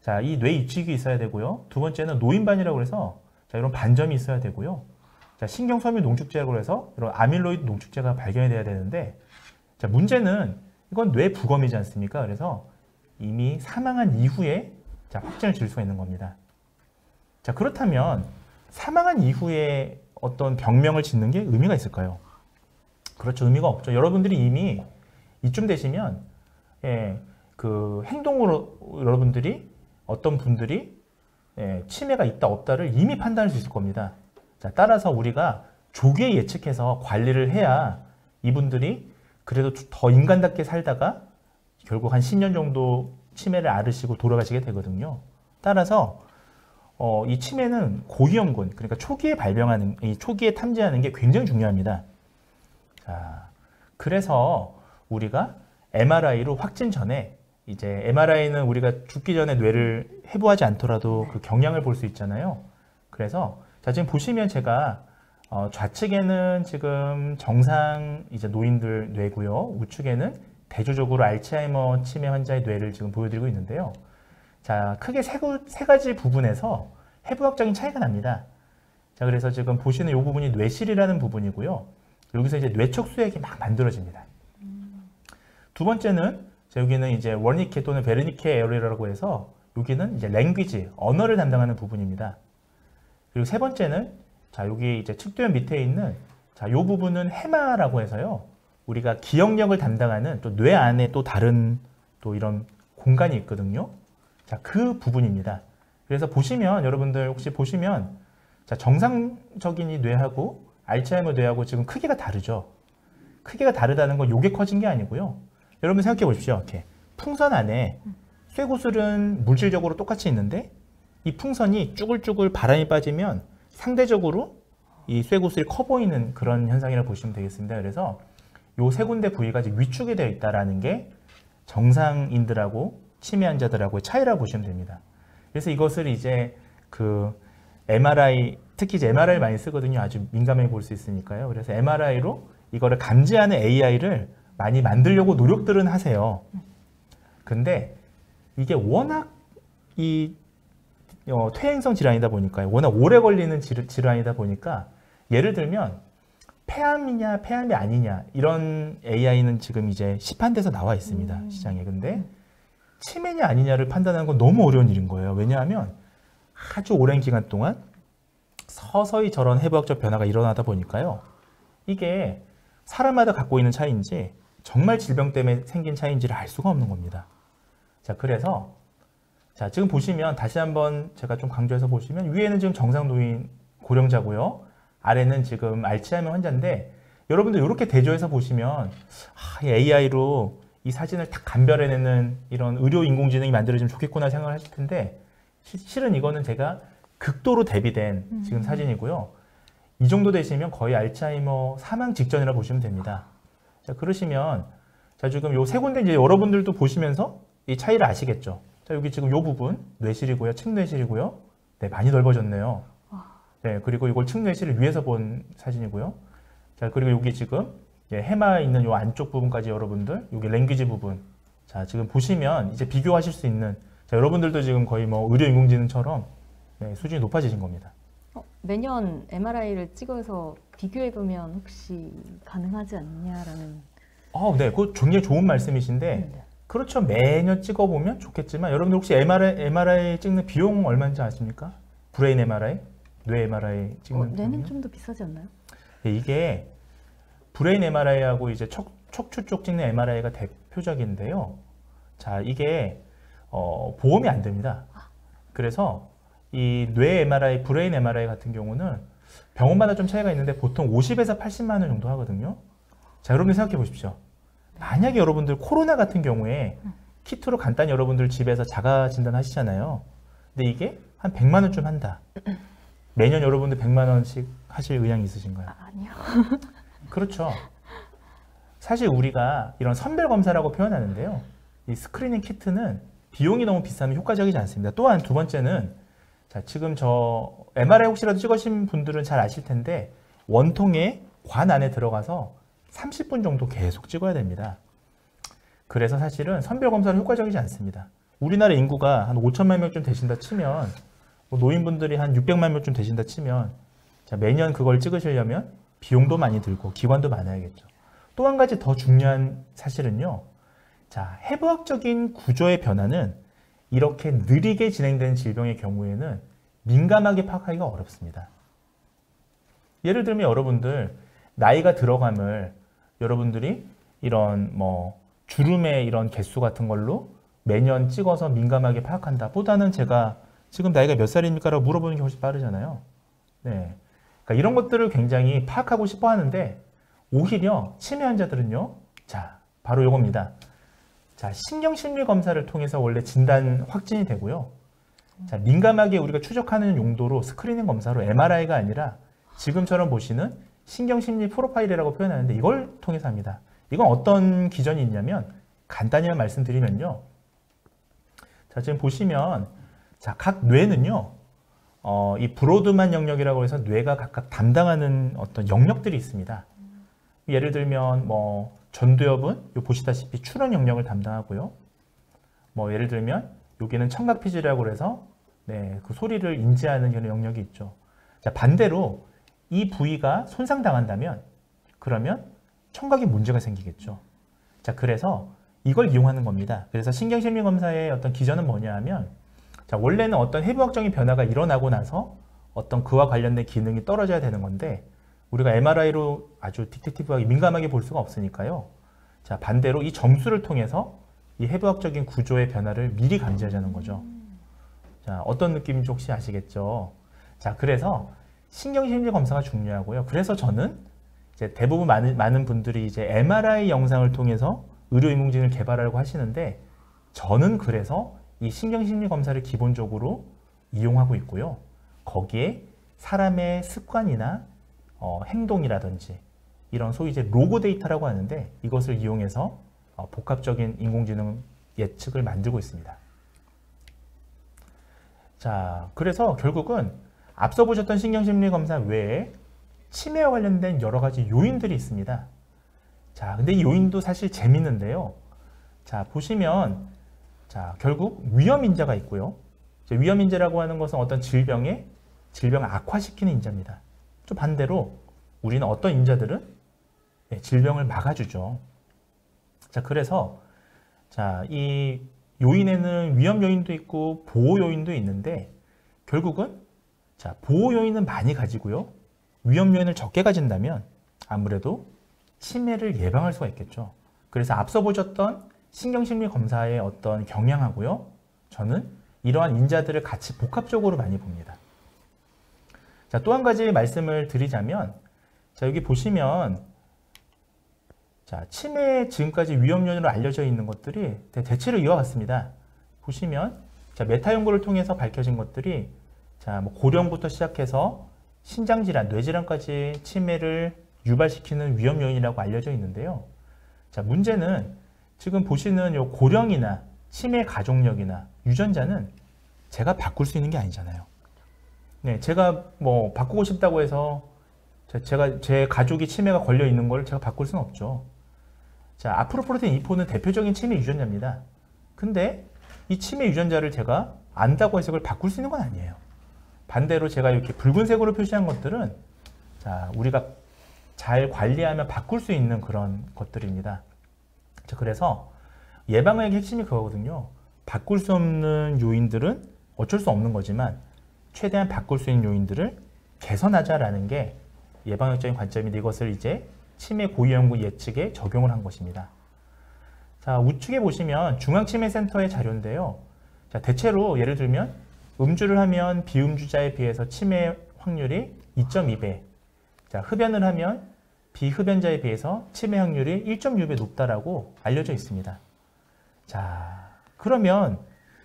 자, 이 뇌 위축이 있어야 되고요. 두 번째는 노인반이라고 해서, 자, 이런 반점이 있어야 되고요. 자, 신경섬유 농축제라고 해서 이런 아밀로이드 농축제가 발견이 돼야 되는데, 자, 문제는 이건 뇌 부검이지 않습니까? 그래서 이미 사망한 이후에, 자, 확진을 지을 수가 있는 겁니다. 자, 그렇다면 사망한 이후에 어떤 병명을 짓는 게 의미가 있을까요? 그렇죠. 의미가 없죠. 여러분들이 이미 이쯤 되시면 그 행동으로 여러분들이 어떤 분들이 치매가 있다 없다를 이미 판단할 수 있을 겁니다. 자, 따라서 우리가 조기에 예측해서 관리를 해야 이분들이 그래도 더 인간답게 살다가 결국 한 10년 정도 치매를 앓으시고 돌아가시게 되거든요. 따라서 이 치매는 고위험군, 그러니까 초기에 초기에 탐지하는 게 굉장히 중요합니다. 자, 그래서 우리가 MRI로 확진 전에, 이제 MRI는 우리가 죽기 전에 뇌를 해부하지 않더라도 그 경향을 볼 수 있잖아요. 그래서 자, 지금 보시면 제가 좌측에는 지금 정상 이제 노인들 뇌고요. 우측에는 대조적으로 알츠하이머 치매 환자의 뇌를 지금 보여드리고 있는데요. 자, 크게 세 가지 부분에서 해부학적인 차이가 납니다. 자, 그래서 지금 보시는 이 부분이 뇌실이라는 부분이고요. 여기서 이제 뇌척 수액이 막 만들어집니다. 두 번째는 자, 여기는 이제 워니케 또는 베르니케 에어리라고 해서 여기는 이제 랭귀지, 언어를 담당하는 부분입니다. 그리고 세 번째는 자, 여기 이제 측두엽 밑에 있는 자, 요 부분은 해마라고 해서요. 우리가 기억력을 담당하는 또 뇌 안에 또 다른 또 이런 공간이 있거든요. 자, 그 부분입니다. 그래서 보시면 여러분들 혹시 보시면 자, 정상적인 이 뇌하고 알츠하이머 뇌하고 지금 크기가 다르죠. 크기가 다르다는 건 요게 커진 게 아니고요. 여러분 생각해 보십시오. 이렇게 풍선 안에 쇠구슬은 물질적으로 똑같이 있는데 이 풍선이 쭈글쭈글 바람이 빠지면 상대적으로 이 쇠구슬이 커 보이는 그런 현상이라고 보시면 되겠습니다. 그래서 요 세 군데 부위가 지금 위축이 되어 있다라는 게 정상인들하고 치매 환자들하고의 차이라고 보시면 됩니다. 그래서 이것을 이제 그 MRI, 특히 이제 MRI를 많이 쓰거든요. 아주 민감해 볼 수 있으니까요. 그래서 MRI로 이거를 감지하는 AI를 많이 만들려고 노력들은 하세요. 근데 이게 워낙 이 퇴행성 질환이다 보니까 워낙 오래 걸리는 질환이다 보니까 예를 들면 폐암이냐 폐암이 아니냐 이런 AI는 지금 이제 시판돼서 나와 있습니다. 시장에. 근데 치매냐 아니냐를 판단하는 건 너무 어려운 일인 거예요. 왜냐하면 아주 오랜 기간 동안 서서히 저런 해부학적 변화가 일어나다 보니까요. 이게 사람마다 갖고 있는 차이인지 정말 질병 때문에 생긴 차이인지를 알 수가 없는 겁니다. 자, 그래서 자, 지금 보시면 다시 한번 제가 좀 강조해서 보시면 위에는 지금 정상 노인 고령자고요. 아래는 지금 알츠하이머 환자인데 여러분들 이렇게 대조해서 보시면 AI로 이 사진을 딱 감별해내는 이런 의료 인공지능이 만들어지면 좋겠구나 생각을 하실 텐데 실은 이거는 제가 극도로 대비된 지금 사진이고요. 이 정도 되시면 거의 알츠하이머 사망 직전이라 보시면 됩니다. 자, 그러시면 자, 지금 요 세 군데 이제 여러분들도 보시면서 이 차이를 아시겠죠? 자, 여기 지금 요 부분 뇌실이고요. 측뇌실이고요. 네, 많이 넓어졌네요. 네, 그리고 이걸 측뇌실을 위에서 본 사진이고요. 자, 그리고 여기 지금 해마에 있는 요 안쪽 부분까지 여러분들 여기 랭귀지 부분. 자, 지금 보시면 이제 비교하실 수 있는 자, 여러분들도 지금 거의 뭐 의료 인공지능처럼 네, 수준이 높아지신 겁니다. 매년 MRI를 찍어서 비교해보면 혹시 가능하지 않냐라는. 네, 그거 굉장히 좋은 말씀이신데, 그렇죠. 매년 찍어보면 좋겠지만, 여러분들 혹시 MRI 찍는 비용 얼마인지 아십니까? 브레인 MRI, 뇌 MRI 찍는 뇌는 좀 더 비싸지 않나요? 네, 이게 브레인 MRI하고 이제 척추 쪽 찍는 MRI가 대표적인데요. 자, 이게 보험이 안 됩니다. 그래서 이 뇌 MRI, 브레인 MRI 같은 경우는 병원마다 좀 차이가 있는데 보통 50에서 80만 원 정도 하거든요. 자, 여러분들 생각해 보십시오. 만약에 여러분들 코로나 같은 경우에 키트로 간단히 여러분들 집에서 자가 진단 하시잖아요. 근데 이게 한 100만 원쯤 한다. 매년 여러분들 100만 원씩 하실 의향이 있으신가요? 아니요. 그렇죠. 사실 우리가 이런 선별 검사라고 표현하는데요. 이 스크리닝 키트는 비용이 너무 비싸면 효과적이지 않습니다. 또한 두 번째는 자, 지금 저 MRI 혹시라도 찍으신 분들은 잘 아실 텐데 원통에 관 안에 들어가서 30분 정도 계속 찍어야 됩니다. 그래서 사실은 선별 검사는 효과적이지 않습니다. 우리나라 인구가 한 5천만 명쯤 되신다 치면 뭐 노인분들이 한 600만 명쯤 되신다 치면 자, 매년 그걸 찍으시려면 비용도 많이 들고 기관도 많아야겠죠. 또 한 가지 더 중요한 사실은요. 자, 해부학적인 구조의 변화는 이렇게 느리게 진행되는 질병의 경우에는 민감하게 파악하기가 어렵습니다. 예를 들면 여러분들 나이가 들어감을 여러분들이 이런 뭐 주름의 이런 개수 같은 걸로 매년 찍어서 민감하게 파악한다 보다는 제가 지금 나이가 몇 살입니까? 라고 물어보는 게 훨씬 빠르잖아요. 네. 그러니까 이런 것들을 굉장히 파악하고 싶어 하는데 오히려 치매 환자들은요. 자, 바로 요겁니다. 자, 신경심리 검사를 통해서 원래 진단 확진이 되고요. 자, 민감하게 우리가 추적하는 용도로 스크리닝 검사로 MRI가 아니라 지금처럼 보시는 신경심리 프로파일이라고 표현하는데 이걸 통해서 합니다. 이건 어떤 기전이 있냐면 간단히만 말씀드리면요. 자, 지금 보시면 자, 각 뇌는요. 이 브로드만 영역이라고 해서 뇌가 각각 담당하는 어떤 영역들이 있습니다. 예를 들면 뭐 전두엽은 요 보시다시피 출원 영역을 담당하고요. 뭐 예를 들면 여기는 청각피지라고 해서 네, 그 소리를 인지하는 그런 영역이 있죠. 자, 반대로 이 부위가 손상당한다면 그러면 청각에 문제가 생기겠죠. 자, 그래서 이걸 이용하는 겁니다. 그래서 신경심리검사의 어떤 기전은 뭐냐 하면, 자, 원래는 어떤 해부학적인 변화가 일어나고 나서 어떤 그와 관련된 기능이 떨어져야 되는 건데, 우리가 MRI로 아주 디텍티브하게 민감하게 볼 수가 없으니까요. 자, 반대로 이 점수를 통해서 이 해부학적인 구조의 변화를 미리 감지하자는 거죠. 자, 어떤 느낌인지 혹시 아시겠죠? 자, 그래서 신경심리 검사가 중요하고요. 그래서 저는 이제 대부분 많은 분들이 이제 MRI 영상을 통해서 의료인공지능을 개발하려고 하시는데, 저는 그래서 이 신경심리 검사를 기본적으로 이용하고 있고요. 거기에 사람의 습관이나 행동이라든지 이런 소위 이제 로고 데이터라고 하는데, 이것을 이용해서 복합적인 인공지능 예측을 만들고 있습니다. 자, 그래서 결국은 앞서 보셨던 신경심리 검사 외에 치매와 관련된 여러 가지 요인들이 있습니다. 자, 근데 이 요인도 사실 재밌는데요. 자, 보시면, 자, 결국 위험인자가 있고요. 위험인자라고 하는 것은 어떤 질병을 악화시키는 인자입니다. 또 반대로 우리는 어떤 인자들은 질병을 막아주죠. 자, 그래서, 자, 이 요인에는 위험 요인도 있고 보호 요인도 있는데, 결국은, 자, 보호 요인은 많이 가지고요. 위험 요인을 적게 가진다면 아무래도 치매를 예방할 수가 있겠죠. 그래서 앞서 보셨던 신경심리 검사의 어떤 경향하고요. 저는 이러한 인자들을 같이 복합적으로 많이 봅니다. 자, 또 한 가지 말씀을 드리자면, 자, 여기 보시면, 자, 치매의 지금까지 위험 요인으로 알려져 있는 것들이 대체로 이와 같습니다. 보시면, 자, 메타 연구를 통해서 밝혀진 것들이, 자, 뭐 고령부터 시작해서 신장질환, 뇌질환까지 치매를 유발시키는 위험 요인이라고 알려져 있는데요. 자, 문제는 지금 보시는 요 고령이나 치매 가족력이나 유전자는 제가 바꿀 수 있는 게 아니잖아요. 네, 제가 뭐 바꾸고 싶다고 해서 제 가족이 치매가 걸려 있는 걸 제가 바꿀 수는 없죠. 자, 아프로프로테인 2포는 대표적인 치매 유전자입니다. 근데 이 치매 유전자를 제가 안다고 해서 그걸 바꿀 수 있는 건 아니에요. 반대로 제가 이렇게 붉은색으로 표시한 것들은, 자, 우리가 잘 관리하면 바꿀 수 있는 그런 것들입니다. 자, 그래서 예방의학의 핵심이 그거거든요. 바꿀 수 없는 요인들은 어쩔 수 없는 거지만 최대한 바꿀 수 있는 요인들을 개선하자라는 게 예방학적인 관점인데, 이것을 이제 치매 고위험군 예측에 적용을 한 것입니다. 자, 우측에 보시면 중앙치매센터의 자료인데요. 자, 대체로 예를 들면 음주를 하면 비음주자에 비해서 치매 확률이 2.2배, 자, 흡연을 하면 비흡연자에 비해서 치매 확률이 1.6배 높다라고 알려져 있습니다. 자, 그러면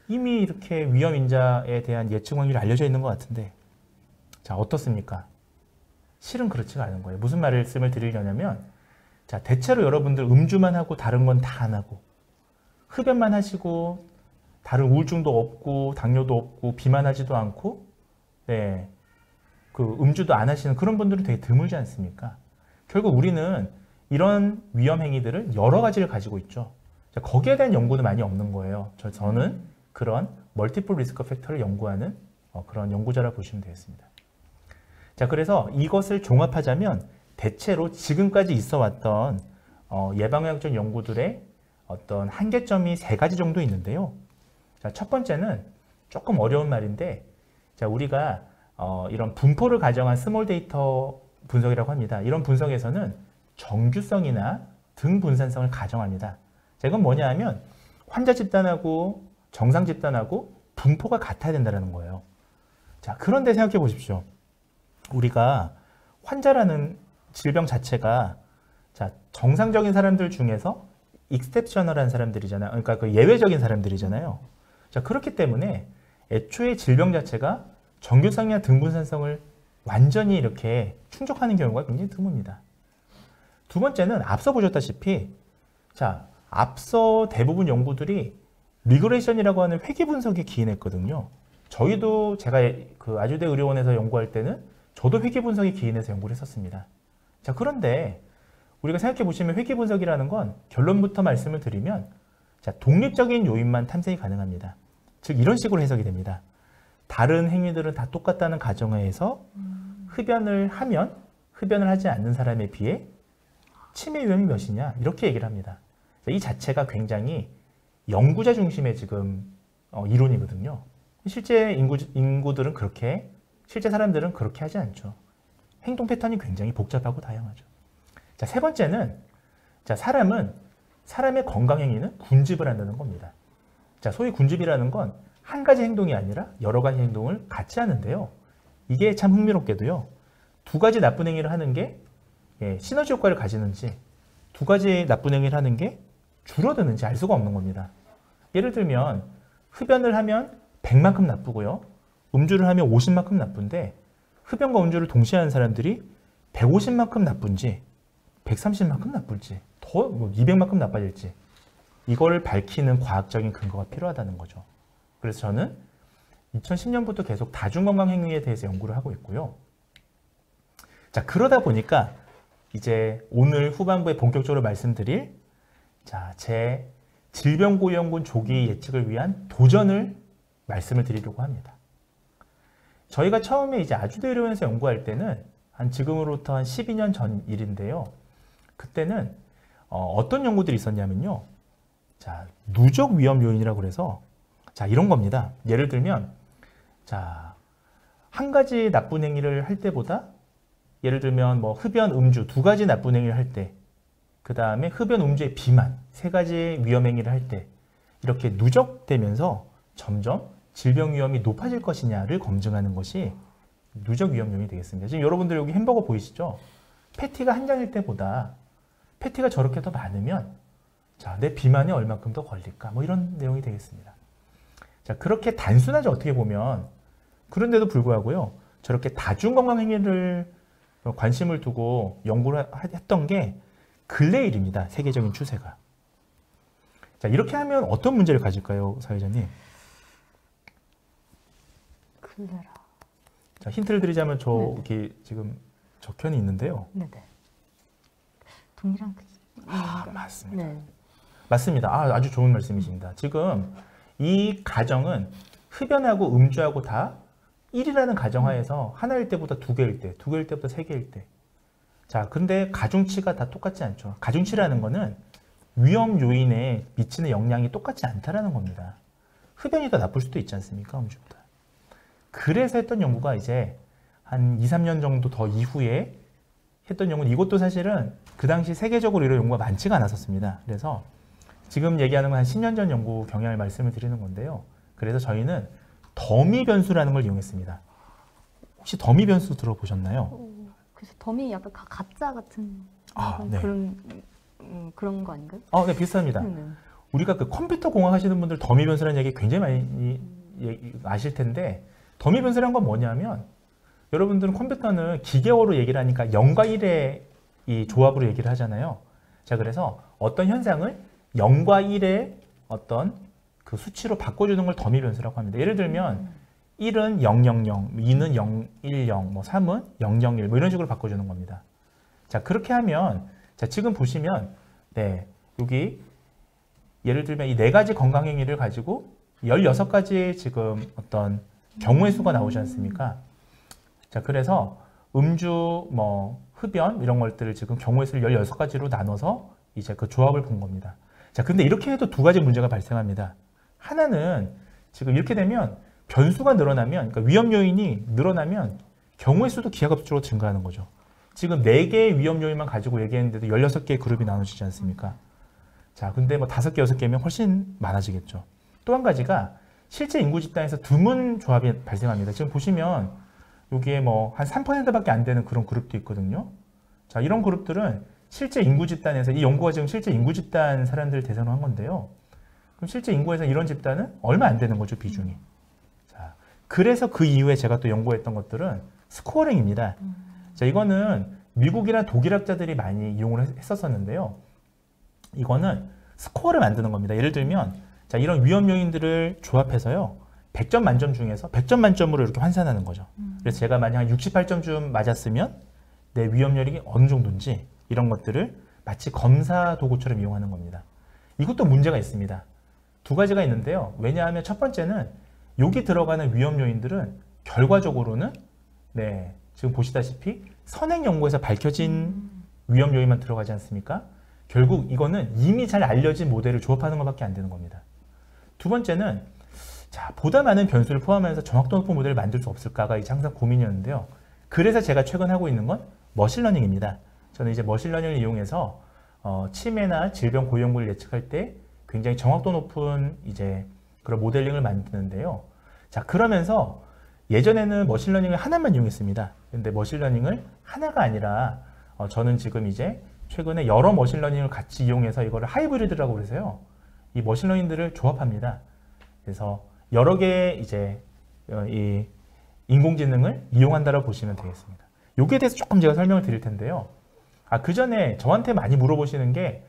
이미 이렇게 위험 인자에 대한 예측 확률이 알려져 있는 것 같은데, 자, 어떻습니까? 실은 그렇지가 않은 거예요. 무슨 말씀을 드리려냐면, 자, 대체로 여러분들 음주만 하고 다른 건 다 안 하고, 흡연만 하시고 다른 우울증도 없고 당뇨도 없고 비만하지도 않고, 네, 그 음주도 안 하시는 그런 분들은 되게 드물지 않습니까? 결국 우리는 이런 위험 행위들을 여러 가지를 가지고 있죠. 자, 거기에 대한 연구는 많이 없는 거예요. 저는 그런 멀티플 리스크 팩터를 연구하는 그런 연구자라 보시면 되겠습니다. 자, 그래서 이것을 종합하자면 대체로 지금까지 있어 왔던 예방의학적 연구들의 어떤 한계점이 세 가지 정도 있는데요. 자, 첫 번째는 조금 어려운 말인데, 자, 우리가 이런 분포를 가정한 스몰 데이터 분석이라고 합니다. 이런 분석에서는 정규성이나 등 분산성을 가정합니다. 자, 이건 뭐냐 하면 환자 집단하고 정상 집단하고 분포가 같아야 된다는 거예요. 자, 그런데 생각해 보십시오. 우리가 환자라는 질병 자체가, 자, 정상적인 사람들 중에서 익셉셔널한 사람들이잖아요. 그러니까 그 예외적인 사람들이잖아요. 자, 그렇기 때문에 애초에 질병 자체가 정규성이나 등분산성을 완전히 이렇게 충족하는 경우가 굉장히 드뭅니다. 두 번째는 앞서 보셨다시피, 자, 앞서 대부분 연구들이 리그레이션이라고 하는 회귀 분석에 기인했거든요. 저희도 제가 그 아주대 의료원에서 연구할 때는 저도 회귀 분석에 기인해서 연구를 했었습니다. 자, 그런데 우리가 생각해 보시면 회귀 분석이라는 건 결론부터 말씀을 드리면, 자, 독립적인 요인만 탐색이 가능합니다. 즉 이런 식으로 해석이 됩니다. 다른 행위들은 다 똑같다는 가정하에서 흡연을 하면 흡연을 하지 않는 사람에 비해 치매 위험이 몇이냐 이렇게 얘기를 합니다. 이 자체가 굉장히 연구자 중심의 지금 이론이거든요. 실제 인구들은 그렇게 실제 사람들은 그렇게 하지 않죠. 행동 패턴이 굉장히 복잡하고 다양하죠. 자, 세 번째는 자, 사람의 건강 행위는 군집을 한다는 겁니다. 자, 소위 군집이라는 건 한 가지 행동이 아니라 여러 가지 행동을 같이 하는데요. 이게 참 흥미롭게도요. 두 가지 나쁜 행위를 하는 게 시너지 효과를 가지는지 두 가지 나쁜 행위를 하는 게 줄어드는지 알 수가 없는 겁니다. 예를 들면 흡연을 하면 100만큼 나쁘고요. 음주를 하면 50만큼 나쁜데 흡연과 음주를 동시에 하는 사람들이 150만큼 나쁜지 130만큼 나쁠지 더 200만큼 나빠질지 이걸 밝히는 과학적인 근거가 필요하다는 거죠. 그래서 저는 2010년부터 계속 다중건강행위에 대해서 연구를 하고 있고요. 자, 그러다 보니까 이제 오늘 후반부에 본격적으로 말씀드릴 제 질병고위험군 조기 예측을 위한 도전을 말씀을 드리려고 합니다. 저희가 처음에 이제 아주대 의료원에서 연구할 때는 지금으로부터 한 12년 전 일인데요. 그때는 어떤 연구들이 있었냐면요. 자, 누적 위험 요인이라고 그래서 이런 겁니다. 예를 들면 한 가지 나쁜 행위를 할 때보다 예를 들면 뭐 흡연, 음주 두 가지 나쁜 행위를 할 때, 그 다음에 흡연, 음주의 비만 세 가지 위험 행위를 할 때 이렇게 누적되면서 점점 질병 위험이 높아질 것이냐를 검증하는 것이 누적 위험 요인이 되겠습니다. 지금 여러분들 여기 햄버거 보이시죠? 패티가 한 장일 때보다 패티가 저렇게 더 많으면 내 비만에 얼마큼 더 걸릴까? 뭐 이런 내용이 되겠습니다. 자, 그렇게 단순하죠, 어떻게 보면. 그런데도 불구하고요, 저렇게 다중건강 행위를 관심을 두고 연구를 했던 게 근래 일입니다. 세계적인 추세가. 자, 이렇게 하면 어떤 문제를 가질까요, 사회자님? 글래라. 자, 힌트를 드리자면 저기 지금 적현이 있는데요. 네네. 동일한 맞습니다. 네. 맞습니다. 아주 좋은 말씀이십니다. 지금 이 가정은 흡연하고 음주하고 다 1이라는 가정하에서 하나일 때보다 2개일 때, 2개일 때보다 3개일 때. 자, 근데 가중치가 다 똑같지 않죠. 가중치라는 거는 위험 요인에 미치는 영향이 똑같지 않다라는 겁니다. 흡연이 더 나쁠 수도 있지 않습니까? 음주보다. 그래서 했던 연구가 이제 한 2, 3년 정도 더 이후에 했던 연구는 이것도 사실은 그 당시 세계적으로 이런 연구가 많지가 않았었습니다. 그래서 지금 얘기하는 건 한 10년 전 연구 경향을 말씀을 드리는 건데요. 그래서 저희는 더미 변수라는 걸 이용했습니다. 혹시 더미 변수 들어보셨나요? 그래서 더미 약간 가짜 같은 네. 그런 거 아닌가요? 네, 비슷합니다. 네. 우리가 그 컴퓨터 공학 하시는 분들 더미 변수라는 얘기 굉장히 많이 아실 텐데, 더미 변수라는 건 뭐냐면 여러분들은 컴퓨터는 기계어로 얘기를 하니까 0과 1의 이 조합으로 얘기를 하잖아요. 자, 그래서 어떤 현상을 0과 1의 어떤 그 수치로 바꿔주는 걸 더미 변수라고 합니다. 예를 들면 1은 000, 2는 010, 뭐 3은 001, 뭐 이런 식으로 바꿔주는 겁니다. 자, 그렇게 하면 자, 지금 보시면 여기 예를 들면 이 4가지 건강 행위를 가지고 16가지 지금 어떤 경우의 수가 나오지 않습니까? 자, 그래서 음주, 뭐 흡연 이런 것들을 지금 경우의 수를 16가지로 나눠서 이제 그 조합을 본 겁니다. 자, 근데 이렇게 해도 2가지 문제가 발생합니다. 하나는 지금 이렇게 되면 변수가 늘어나면, 그러니까 위험 요인이 늘어나면 경우의 수도 기하급수적으로 증가하는 거죠. 지금 4개의 위험 요인만 가지고 얘기했는데도 16개의 그룹이 나눠지지 않습니까? 자, 근데 뭐 5개, 6개면 훨씬 많아지겠죠. 또 한 가지가 실제 인구 집단에서 드문 조합이 발생합니다. 지금 보시면 여기에 뭐 한 3%밖에 안 되는 그런 그룹도 있거든요. 자, 이런 그룹들은 실제 인구 집단에서, 이 연구가 지금 실제 인구 집단 사람들을 대상으로 한 건데요. 그럼 실제 인구에서 이런 집단은 얼마 안 되는 거죠, 비중이. 자, 그래서 그 이후에 제가 또 연구했던 것들은 스코어링입니다. 자, 이거는 미국이나 독일학자들이 많이 이용을 했었었는데요. 이거는 스코어를 만드는 겁니다. 예를 들면 자, 이런 위험 요인들을 조합해서요. 100점 만점 중에서 100점 만점으로 이렇게 환산하는 거죠. 그래서 제가 만약 한 68점쯤 맞았으면 내 위험 요인이 어느 정도인지 이런 것들을 마치 검사 도구처럼 이용하는 겁니다. 이것도 문제가 있습니다. 2가지가 있는데요. 왜냐하면 첫 번째는 여기 들어가는 위험 요인들은 결과적으로는 네, 지금 보시다시피 선행 연구에서 밝혀진 위험 요인만 들어가지 않습니까? 결국 이거는 이미 잘 알려진 모델을 조합하는 것밖에 안 되는 겁니다. 두 번째는 자, 보다 많은 변수를 포함해서 정확도 높은 모델을 만들 수 없을까가 이제 항상 고민이었는데요. 그래서 제가 최근 하고 있는 건 머신러닝입니다. 저는 이제 머신러닝을 이용해서 치매나 질병 고위험군을 예측할 때 굉장히 정확도 높은 이제 그런 모델링을 만드는데요. 자, 그러면서 예전에는 머신러닝을 하나만 이용했습니다. 근데 머신러닝을 하나가 아니라 저는 지금 이제 최근에 여러 머신러닝을 같이 이용해서 이거를 하이브리드라고 그래서요. 이 머신러닝들을 조합합니다. 그래서 여러 개의 이제 이 인공지능을 이용한다고 보시면 되겠습니다. 여기에 대해서 조금 제가 설명을 드릴 텐데요. 그 전에 저한테 많이 물어보시는 게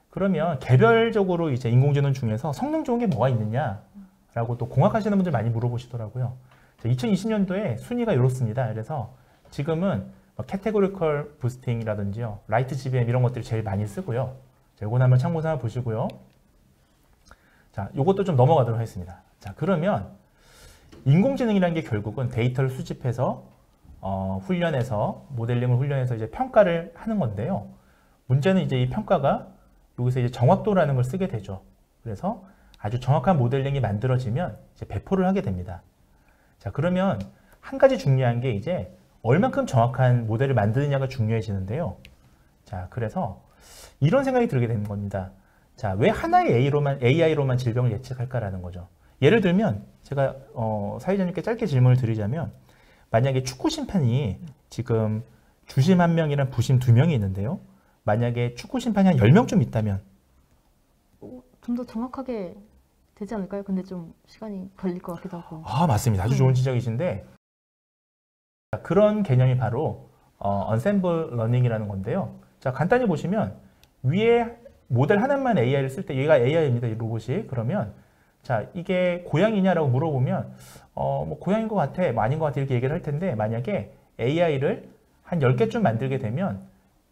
그러면 개별적으로 이제 인공지능 중에서 성능 좋은 게 뭐가 있느냐라고 또 공학하시는 분들 많이 물어보시더라고요. 2020년도에 순위가 이렇습니다. 그래서 지금은 캐테고리컬 부스팅이라든지요, 라이트 GBM 이런 것들이 제일 많이 쓰고요. 자, 이건 한번 참고 삼아 보시고요. 자, 요것도 좀 넘어가도록 하겠습니다. 자, 그러면 인공지능이라는 게 결국은 데이터를 수집해서 훈련해서 모델링을 훈련해서 이제 평가를 하는 건데요. 문제는 이제 이 평가가 여기서 이제 정확도라는 걸 쓰게 되죠. 그래서 아주 정확한 모델링이 만들어지면 이제 배포를 하게 됩니다. 자, 그러면 한 가지 중요한 게 이제 얼만큼 정확한 모델을 만드느냐가 중요해지는데요. 자, 그래서 이런 생각이 들게 되는 겁니다. 자, 왜 하나의 AI로만 질병을 예측할까라는 거죠. 예를 들면 제가 사회자님께 짧게 질문을 드리자면 만약에 축구 심판이 지금 주심 1명이랑 부심 2명이 있는데요. 만약에 축구 심판이 한 10명쯤 있다면 좀 더 정확하게 되지 않을까요? 근데 좀 시간이 걸릴 것 같기도 하고. 맞습니다. 아주 좋은 지적이신데 그런 개념이 바로 언셈블 러닝이라는 건데요. 자, 간단히 보시면 위에 모델 하나만 AI를 쓸 때 얘가 AI입니다. 이 로봇이. 그러면 자, 이게 고양이냐라고 물어보면 뭐 고양이인 것 같아, 뭐 아닌 것 같아 이렇게 얘기를 할 텐데 만약에 AI를 한 10개쯤 만들게 되면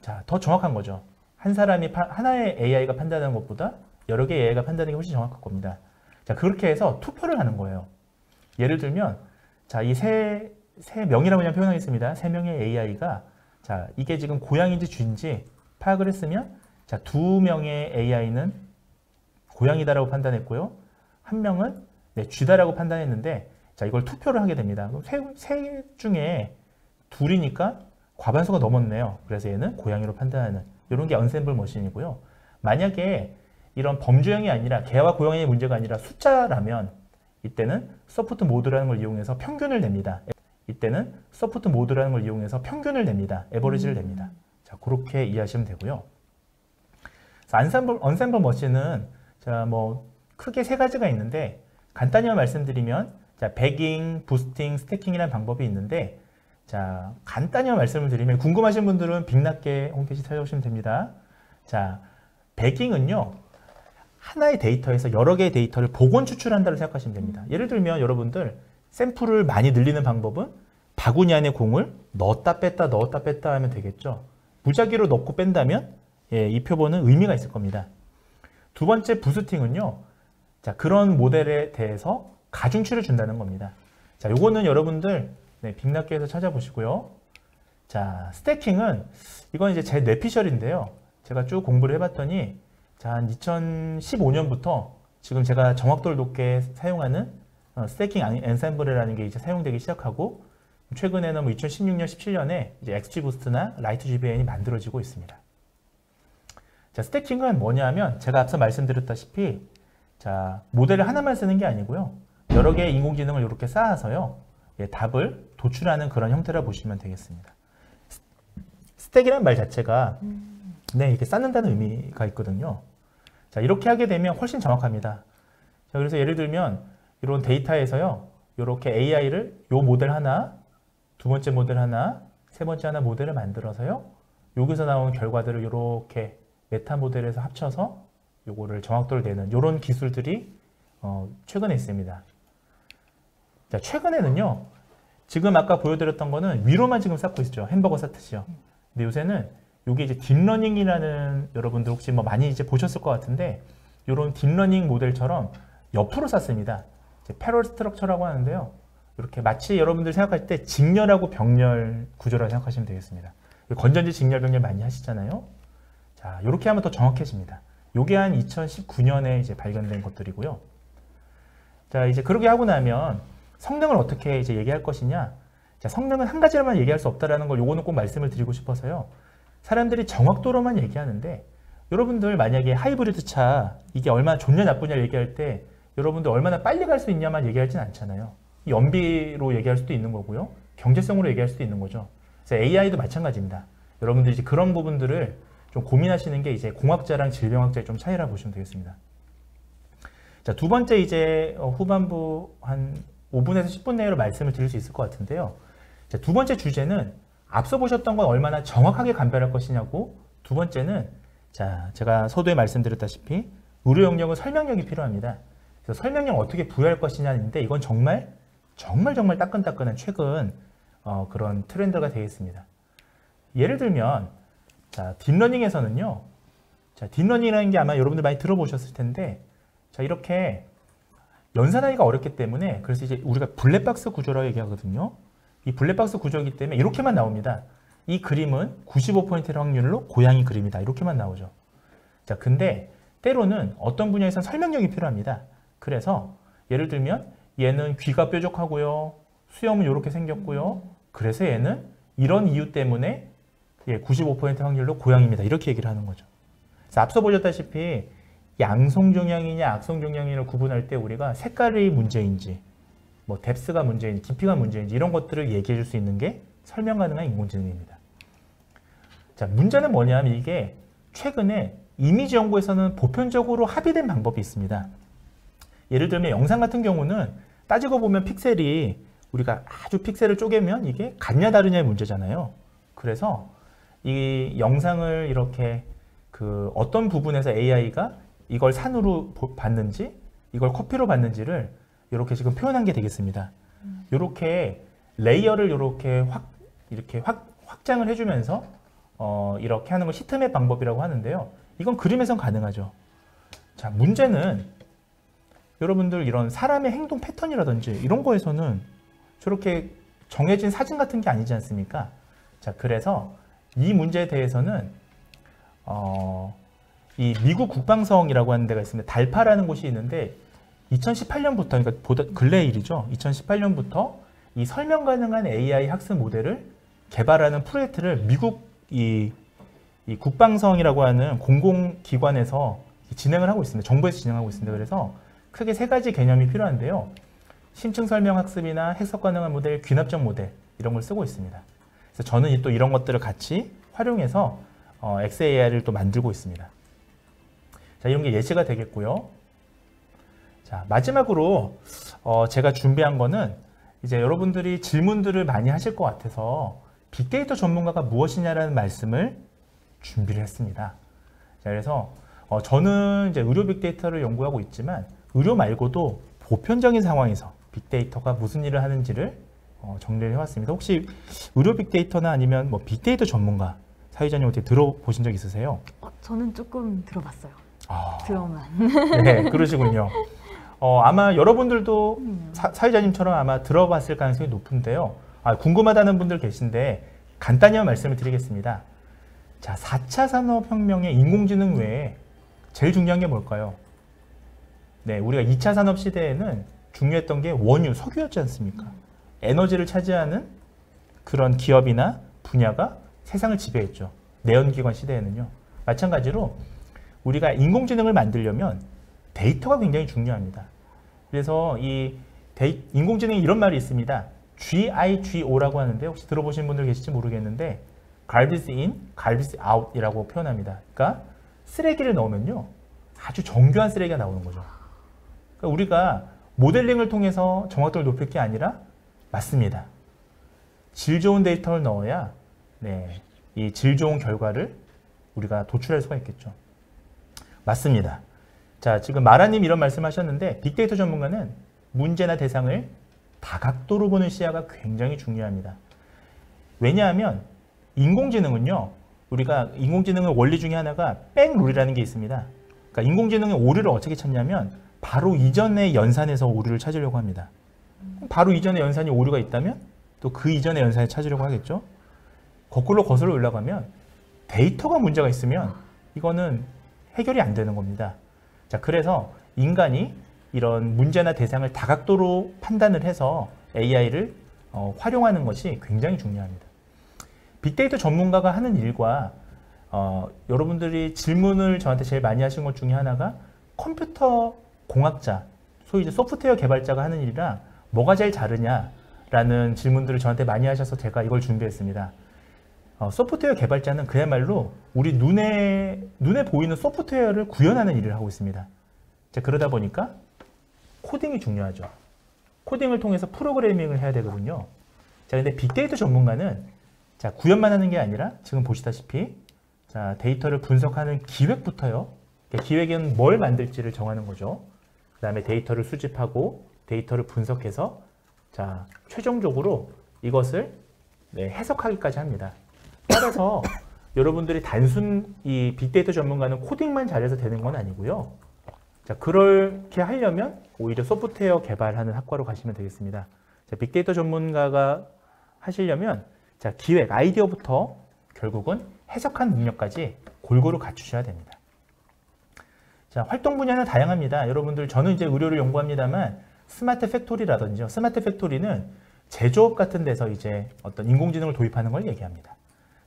자, 더 정확한 거죠. 한 사람이 하나의 AI가 판단하는 것보다 여러 개의 AI가 판단하는 게 훨씬 정확할 겁니다. 자, 그렇게 해서 투표를 하는 거예요. 예를 들면 자, 이 세 명이라고 그냥 표현하겠습니다. 3명의 AI가 자, 이게 지금 고양이인지 쥐인지 파악을 했으면 자, 2명의 AI는 고양이다라고 판단했고요. 1명은 네, 쥐다라고 판단했는데 자, 이걸 투표를 하게 됩니다. 그럼 세 중에 둘이니까 과반수가 넘었네요. 그래서 얘는 고양이로 판단하는 이런 게 언셈블 머신이고요. 만약에 이런 범주형이 아니라 개와 고양이의 문제가 아니라 숫자라면 이때는 소프트 모드라는 걸 이용해서 평균을 냅니다. 이때는 소프트 모드라는 걸 이용해서 평균을 냅니다. 에버리지를 냅니다. 자, 그렇게 이해하시면 되고요. 언셈블 머신은 자, 뭐 크게 3가지가 있는데 간단히만 말씀드리면 자, 배깅, 부스팅, 스태킹이라는 방법이 있는데 자, 간단히만 말씀을 드리면 궁금하신 분들은 빅낫게 홈페이지 찾아오시면 됩니다. 자, 배깅은요. 하나의 데이터에서 여러 개의 데이터를 복원 추출한다고 생각하시면 됩니다. 예를 들면 여러분들 샘플을 많이 늘리는 방법은 바구니 안에 공을 넣었다 뺐다 하면 되겠죠. 무작위로 넣고 뺀다면 예, 이 표본은 의미가 있을 겁니다. 두 번째 부스팅은요. 자, 그런 모델에 대해서 가중치를 준다는 겁니다. 자, 요거는 여러분들 네, 빅낫게에서 찾아보시고요. 자, 스태킹은 이건 이제 제 뇌피셜인데요. 제가 쭉 공부를 해봤더니 자, 한 2015년부터 지금 제가 정확도를 높게 사용하는 스태킹 엔셈블이라는 게 이제 사용되기 시작하고 최근에는 뭐 2016년, 17년에 이제 XGBoost나 라이트 GBN이 만들어지고 있습니다. 자, 스태킹은 뭐냐면 제가 앞서 말씀드렸다시피 자, 모델을 하나만 쓰는 게 아니고요. 여러 개의 인공지능을 이렇게 쌓아서요. 예, 답을 도출하는 그런 형태라 보시면 되겠습니다. 스택이라는 말 자체가 네, 이렇게 쌓는다는 의미가 있거든요. 자, 이렇게 하게 되면 훨씬 정확합니다. 자, 그래서 예를 들면 이런 데이터에서요. 이렇게 AI를 요 모델 하나, 두 번째 모델 하나, 세 번째 하나 모델을 만들어서요. 여기서 나온 결과들을 이렇게 메타 모델에서 합쳐서 요거를 정확도를 내는 이런 기술들이 최근에 있습니다. 자, 최근에는요. 지금 아까 보여드렸던 거는 위로만 지금 쌓고 있죠. 햄버거 쌓듯이요. 근데 요새는 이게 이제 딥러닝이라는 여러분들 혹시 뭐 많이 이제 보셨을 것 같은데 이런 딥러닝 모델처럼 옆으로 쌓습니다. 패럴 스트럭처라고 하는데요. 이렇게 마치 여러분들 생각할 때 직렬하고 병렬 구조라고 생각하시면 되겠습니다. 건전지 직렬 병렬 많이 하시잖아요. 자, 이렇게 하면 더 정확해집니다. 요게 한 2019년에 이제 발견된 것들이고요. 자, 이제 그렇게 하고 나면 성능을 어떻게 이제 얘기할 것이냐? 자, 성능은 한 가지로만 얘기할 수 없다라는 걸 요거는 꼭 말씀을 드리고 싶어서요. 사람들이 정확도로만 얘기하는데 여러분들 만약에 하이브리드 차 이게 얼마나 좋냐 나쁘냐 얘기할 때 여러분들 얼마나 빨리 갈 수 있냐만 얘기하진 않잖아요. 연비로 얘기할 수도 있는 거고요. 경제성으로 얘기할 수도 있는 거죠. 그래서 AI도 마찬가지입니다. 여러분들이 이제 그런 부분들을 좀 고민하시는 게 이제 공학자랑 질병학자의 좀 차이라고 보시면 되겠습니다. 자, 두 번째 이제 후반부 한 5분에서 10분 내로 말씀을 드릴 수 있을 것 같은데요. 자, 두 번째 주제는 앞서 보셨던 건 얼마나 정확하게 감별할 것이냐고, 두 번째는 자, 제가 서두에 말씀드렸다시피 의료 영역은 설명력이 필요합니다. 그래서 설명력 어떻게 부여할 것이냐인데 이건 정말 따끈따끈한 최근 그런 트렌드가 되겠습니다. 예를 들면 자, 딥러닝에서는요. 자, 딥러닝이라는 게 아마 여러분들 많이 들어보셨을 텐데 자, 이렇게 연산하기가 어렵기 때문에 그래서 이제 우리가 블랙박스 구조라고 얘기하거든요. 이 블랙박스 구조이기 때문에 이렇게만 나옵니다. 이 그림은 95%의 확률로 고양이 그림이다. 이렇게만 나오죠. 자, 근데 때로는 어떤 분야에서는 설명력이 필요합니다. 그래서 예를 들면 얘는 귀가 뾰족하고요. 수염은 이렇게 생겼고요. 그래서 얘는 이런 이유 때문에 95% 확률로 고양이입니다. 이렇게 얘기를 하는 거죠. 그래서 앞서 보셨다시피 양성종양이냐 악성종양이냐를 구분할 때 우리가 색깔이 문제인지 뭐 뎁스가 문제인지 깊이가 문제인지 이런 것들을 얘기해 줄 수 있는 게 설명 가능한 인공지능입니다. 자, 문제는 뭐냐면 이게 최근에 이미지 연구에서는 보편적으로 합의된 방법이 있습니다. 예를 들면 영상 같은 경우는 따지고 보면 픽셀이 우리가 아주 픽셀을 쪼개면 이게 같냐 다르냐의 문제잖아요. 그래서 이 영상을 이렇게 그 어떤 부분에서 AI가 이걸 산으로 봤는지 이걸 커피로 봤는지를 이렇게 지금 표현한 게 되겠습니다. 이렇게 레이어를 이렇게 확장을 해주면서 이렇게 하는 걸 시트맵 방법이라고 하는데요. 이건 그림에선 가능하죠. 자, 문제는 여러분들 이런 사람의 행동 패턴이라든지 이런 거에서는 저렇게 정해진 사진 같은 게 아니지 않습니까? 자, 그래서 이 문제에 대해서는 이 미국 국방성이라고 하는 데가 있습니다. 달파라는 곳이 있는데 2018년부터, 그러니까 보다 근래 일이죠. 2018년부터 이 설명 가능한 AI 학습 모델을 개발하는 프로젝트를 미국 이 국방성이라고 하는 공공기관에서 진행을 하고 있습니다. 정부에서 진행하고 있습니다. 그래서 크게 세 가지 개념이 필요한데요. 심층 설명 학습이나 해석 가능한 모델, 귀납적 모델 이런 걸 쓰고 있습니다. 그래서 저는 또 이런 것들을 같이 활용해서 XAI를 또 만들고 있습니다. 자, 이런 게 예시가 되겠고요. 자, 마지막으로 제가 준비한 거는 이제 여러분들이 질문들을 많이 하실 것 같아서 빅데이터 전문가가 무엇이냐라는 말씀을 준비를 했습니다. 자, 그래서 저는 이제 의료 빅데이터를 연구하고 있지만 의료 말고도 보편적인 상황에서 빅데이터가 무슨 일을 하는지를 정리를 해왔습니다. 혹시 의료 빅데이터나 아니면 뭐 빅데이터 전문가 사회자님 어떻게 들어보신 적 있으세요? 저는 조금 들어봤어요. 아, 들어만. 네, 그러시군요. 아마 여러분들도 사회자님처럼 아마 들어봤을 가능성이 높은데요. 궁금하다는 분들 계신데 간단히 한 말씀을 드리겠습니다. 자, 4차 산업혁명의 인공지능 외에 제일 중요한 게 뭘까요? 네, 우리가 2차 산업 시대에는 중요했던 게 원유, 석유였지 않습니까? 에너지를 차지하는 그런 기업이나 분야가 세상을 지배했죠. 내연기관 시대에는요. 마찬가지로 우리가 인공지능을 만들려면 데이터가 굉장히 중요합니다. 그래서 이 인공지능에 이런 말이 있습니다. GIGO라고 하는데 혹시 들어보신 분들 계실지 모르겠는데 garbage in, garbage out 이라고 표현합니다. 그러니까 쓰레기를 넣으면요. 아주 정교한 쓰레기가 나오는 거죠. 그러니까 우리가 모델링을 통해서 정확도를 높일 게 아니라 맞습니다. 질 좋은 데이터를 넣어야 이 질 좋은 결과를 우리가 도출할 수가 있겠죠. 맞습니다. 자, 지금 마라님 이런 말씀하셨는데 빅데이터 전문가는 문제나 대상을 다각도로 보는 시야가 굉장히 중요합니다. 왜냐하면 인공지능은요. 우리가 인공지능의 원리 중에 하나가 백룰이라는 게 있습니다. 그러니까 인공지능의 오류를 어떻게 찾냐면 바로 이전의 연산에서 오류를 찾으려고 합니다. 바로 이전의 연산이 오류가 있다면 또 그 이전의 연산을 찾으려고 하겠죠. 거꾸로 거슬러 올라가면 데이터가 문제가 있으면 이거는 해결이 안 되는 겁니다. 자, 그래서 인간이 이런 문제나 대상을 다각도로 판단을 해서 AI를 활용하는 것이 굉장히 중요합니다. 빅데이터 전문가가 하는 일과 여러분들이 질문을 저한테 제일 많이 하신 것 중에 하나가 컴퓨터 공학자, 소위 이제 소프트웨어 개발자가 하는 일이랑 뭐가 제일 다르냐라는 질문들을 저한테 많이 하셔서 제가 이걸 준비했습니다. 소프트웨어 개발자는 그야말로 우리 눈에 보이는 소프트웨어를 구현하는 일을 하고 있습니다. 자, 그러다 보니까 코딩이 중요하죠. 코딩을 통해서 프로그래밍을 해야 되거든요. 자, 근데 빅데이터 전문가는 자, 구현만 하는 게 아니라 지금 보시다시피 자, 데이터를 분석하는 기획부터요. 그러니까 기획은 뭘 만들지를 정하는 거죠. 그 다음에 데이터를 수집하고 데이터를 분석해서 자, 최종적으로 이것을 해석하기까지 합니다. 따라서 여러분들이 단순 이 빅데이터 전문가는 코딩만 잘해서 되는 건 아니고요. 자, 그렇게 하려면 오히려 소프트웨어 개발하는 학과로 가시면 되겠습니다. 자, 빅데이터 전문가가 하시려면 자, 기획, 아이디어부터 결국은 해석하는 능력까지 골고루 갖추셔야 됩니다. 자, 활동 분야는 다양합니다. 여러분들, 저는 이제 의료를 연구합니다만 스마트 팩토리라든지 스마트 팩토리는 제조업 같은 데서 이제 어떤 인공지능을 도입하는 걸 얘기합니다.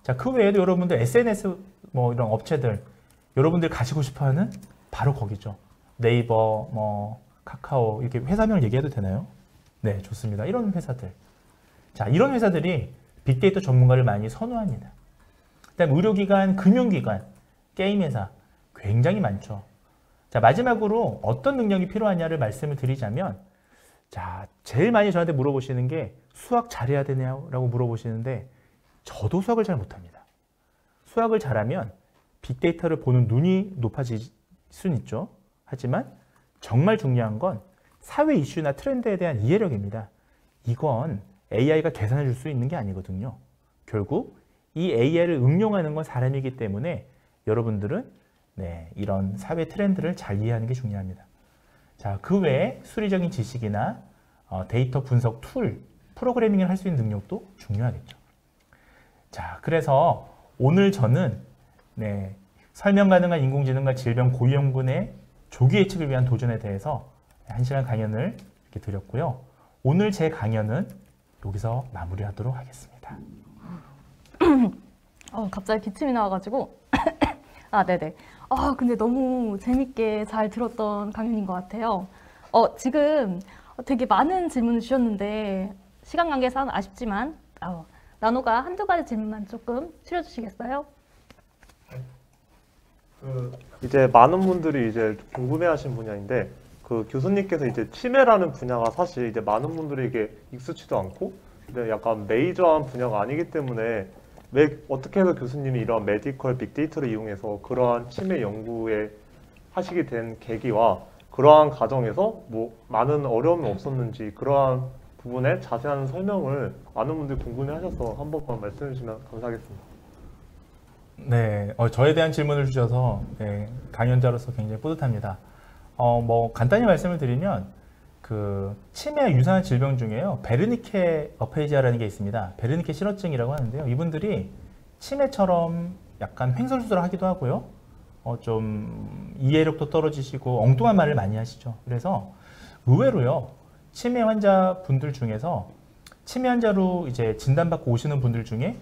자, 그 외에도 여러분들 SNS 뭐 이런 업체들 여러분들 가시고 싶어 하는 바로 거기죠. 네이버, 뭐 카카오 이렇게 회사명을 얘기해도 되나요? 네, 좋습니다. 이런 회사들. 자, 이런 회사들이 빅데이터 전문가를 많이 선호합니다. 그다음 의료기관, 금융기관, 게임회사 굉장히 많죠. 자, 마지막으로 어떤 능력이 필요하냐를 말씀을 드리자면 자, 제일 많이 저한테 물어보시는 게 수학 잘해야 되냐고 물어보시는데 저도 수학을 잘 못합니다. 수학을 잘하면 빅데이터를 보는 눈이 높아질 수는 있죠. 하지만 정말 중요한 건 사회 이슈나 트렌드에 대한 이해력입니다. 이건 AI가 계산해 줄 수 있는 게 아니거든요. 결국 이 AI를 응용하는 건 사람이기 때문에 여러분들은 이런 사회 트렌드를 잘 이해하는 게 중요합니다. 자, 그 외에 수리적인 지식이나 데이터 분석 툴, 프로그래밍을 할 수 있는 능력도 중요하겠죠. 자, 그래서 오늘 저는 설명 가능한 인공지능과 질병 고위험군의 조기 예측을 위한 도전에 대해서 1시간 강연을 이렇게 드렸고요. 오늘 제 강연은 여기서 마무리하도록 하겠습니다. 갑자기 기침이 나와가지고 아, 네네. 근데 너무 재밌게 잘 들었던 강연인 것 같아요. 지금 되게 많은 질문을 주셨는데 시간 관계상 아쉽지만 나노가 한두 가지 질문만 조금 추려주시겠어요? 이제 많은 분들이 이제 궁금해하신 분야인데 그 교수님께서 이제 치매라는 분야가 사실 이제 많은 분들에게 익숙치도 않고 근데 약간 메이저한 분야가 아니기 때문에 왜 어떻게 해서 교수님이 이런 메디컬 빅데이터를 이용해서 그러한 치매 연구에 하시게 된 계기와 그러한 과정에서 뭐 많은 어려움이 없었는지 그러한 부분에 자세한 설명을 많은 분들이 궁금해하셔서 한 번만 말씀해 주시면 감사하겠습니다. 네, 저에 대한 질문을 주셔서 강연자로서 굉장히 뿌듯합니다. 뭐 간단히 말씀을 드리면 그 치매와 유사한 질병 중에요, 베르니케 어페이지아라는 게 있습니다. 베르니케 실어증이라고 하는데요. 이분들이 치매처럼 약간 횡설수설하기도 하고요. 좀 이해력도 떨어지시고 엉뚱한 말을 많이 하시죠. 그래서 의외로요, 치매 환자분들 중에서 치매 환자로 이제 진단받고 오시는 분들 중에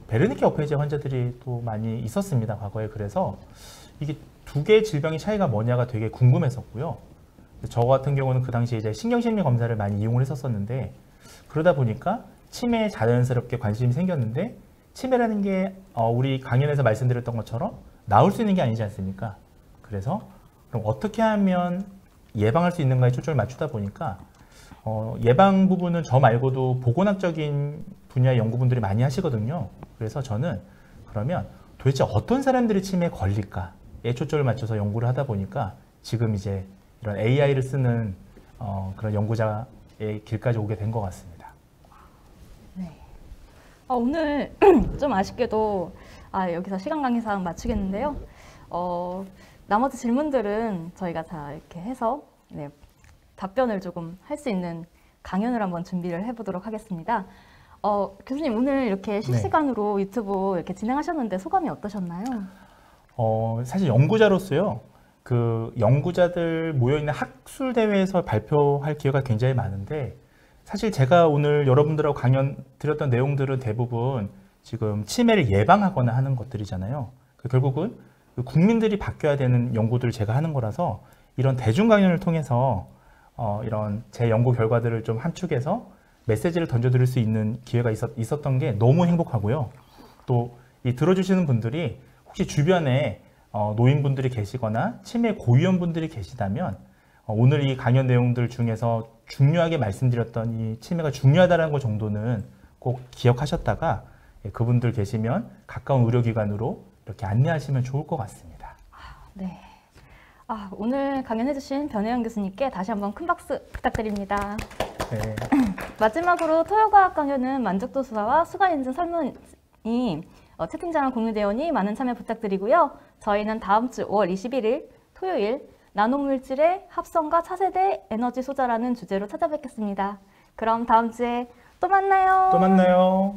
베르니케 어페이지아 환자들이 또 많이 있었습니다, 과거에. 그래서 이게 두 개의 질병의 차이가 뭐냐가 되게 궁금했었고요. 저 같은 경우는 그 당시에 이제 신경심리 검사를 많이 이용을 했었었는데 그러다 보니까 치매에 자연스럽게 관심이 생겼는데 치매라는 게 우리 강연에서 말씀드렸던 것처럼 나올 수 있는 게 아니지 않습니까? 그래서 그럼 어떻게 하면 예방할 수 있는가에 초점을 맞추다 보니까 예방 부분은 저 말고도 보건학적인 분야의 연구분들이 많이 하시거든요. 그래서 저는 그러면 도대체 어떤 사람들이 치매에 걸릴까에 초점을 맞춰서 연구를 하다 보니까 지금 이제 이런 AI를 쓰는 그런 연구자의 길까지 오게 된 것 같습니다. 네. 오늘 좀 아쉽게도 여기서 시간 관계상 마치겠는데요. 나머지 질문들은 저희가 다 이렇게 해서 네, 답변을 조금 할 수 있는 강연을 한번 준비를 해보도록 하겠습니다. 교수님 오늘 이렇게 실시간으로 유튜브 이렇게 진행하셨는데 소감이 어떠셨나요? 사실 연구자로서요. 그 연구자들 모여있는 학술 대회에서 발표할 기회가 굉장히 많은데 사실 제가 오늘 여러분들하고 강연 드렸던 내용들은 대부분 지금 치매를 예방하거나 하는 것들이잖아요. 결국은 국민들이 바뀌어야 되는 연구들을 제가 하는 거라서 이런 대중 강연을 통해서 이런 제 연구 결과들을 좀 함축해서 메시지를 던져드릴 수 있는 기회가 있었던 게 너무 행복하고요. 또 이 들어주시는 분들이 혹시 주변에 노인분들이 계시거나 치매 고위험분들이 계시다면 오늘 이 강연 내용들 중에서 중요하게 말씀드렸던 이 치매가 중요하다는 것 정도는 꼭 기억하셨다가 그분들 계시면 가까운 의료기관으로 이렇게 안내하시면 좋을 것 같습니다. 네. 오늘 강연해주신 변혜영 교수님께 다시 한번 큰 박수 부탁드립니다. 네. 마지막으로 토요과학 강연은 만족도 수사와 수강 인증 설문이 채팅창에 공유되오니 많은 참여 부탁드리고요. 저희는 다음 주 5월 21일 토요일 나노물질의 합성과 차세대 에너지 소자라는 주제로 찾아뵙겠습니다. 그럼 다음 주에 또 만나요. 또 만나요.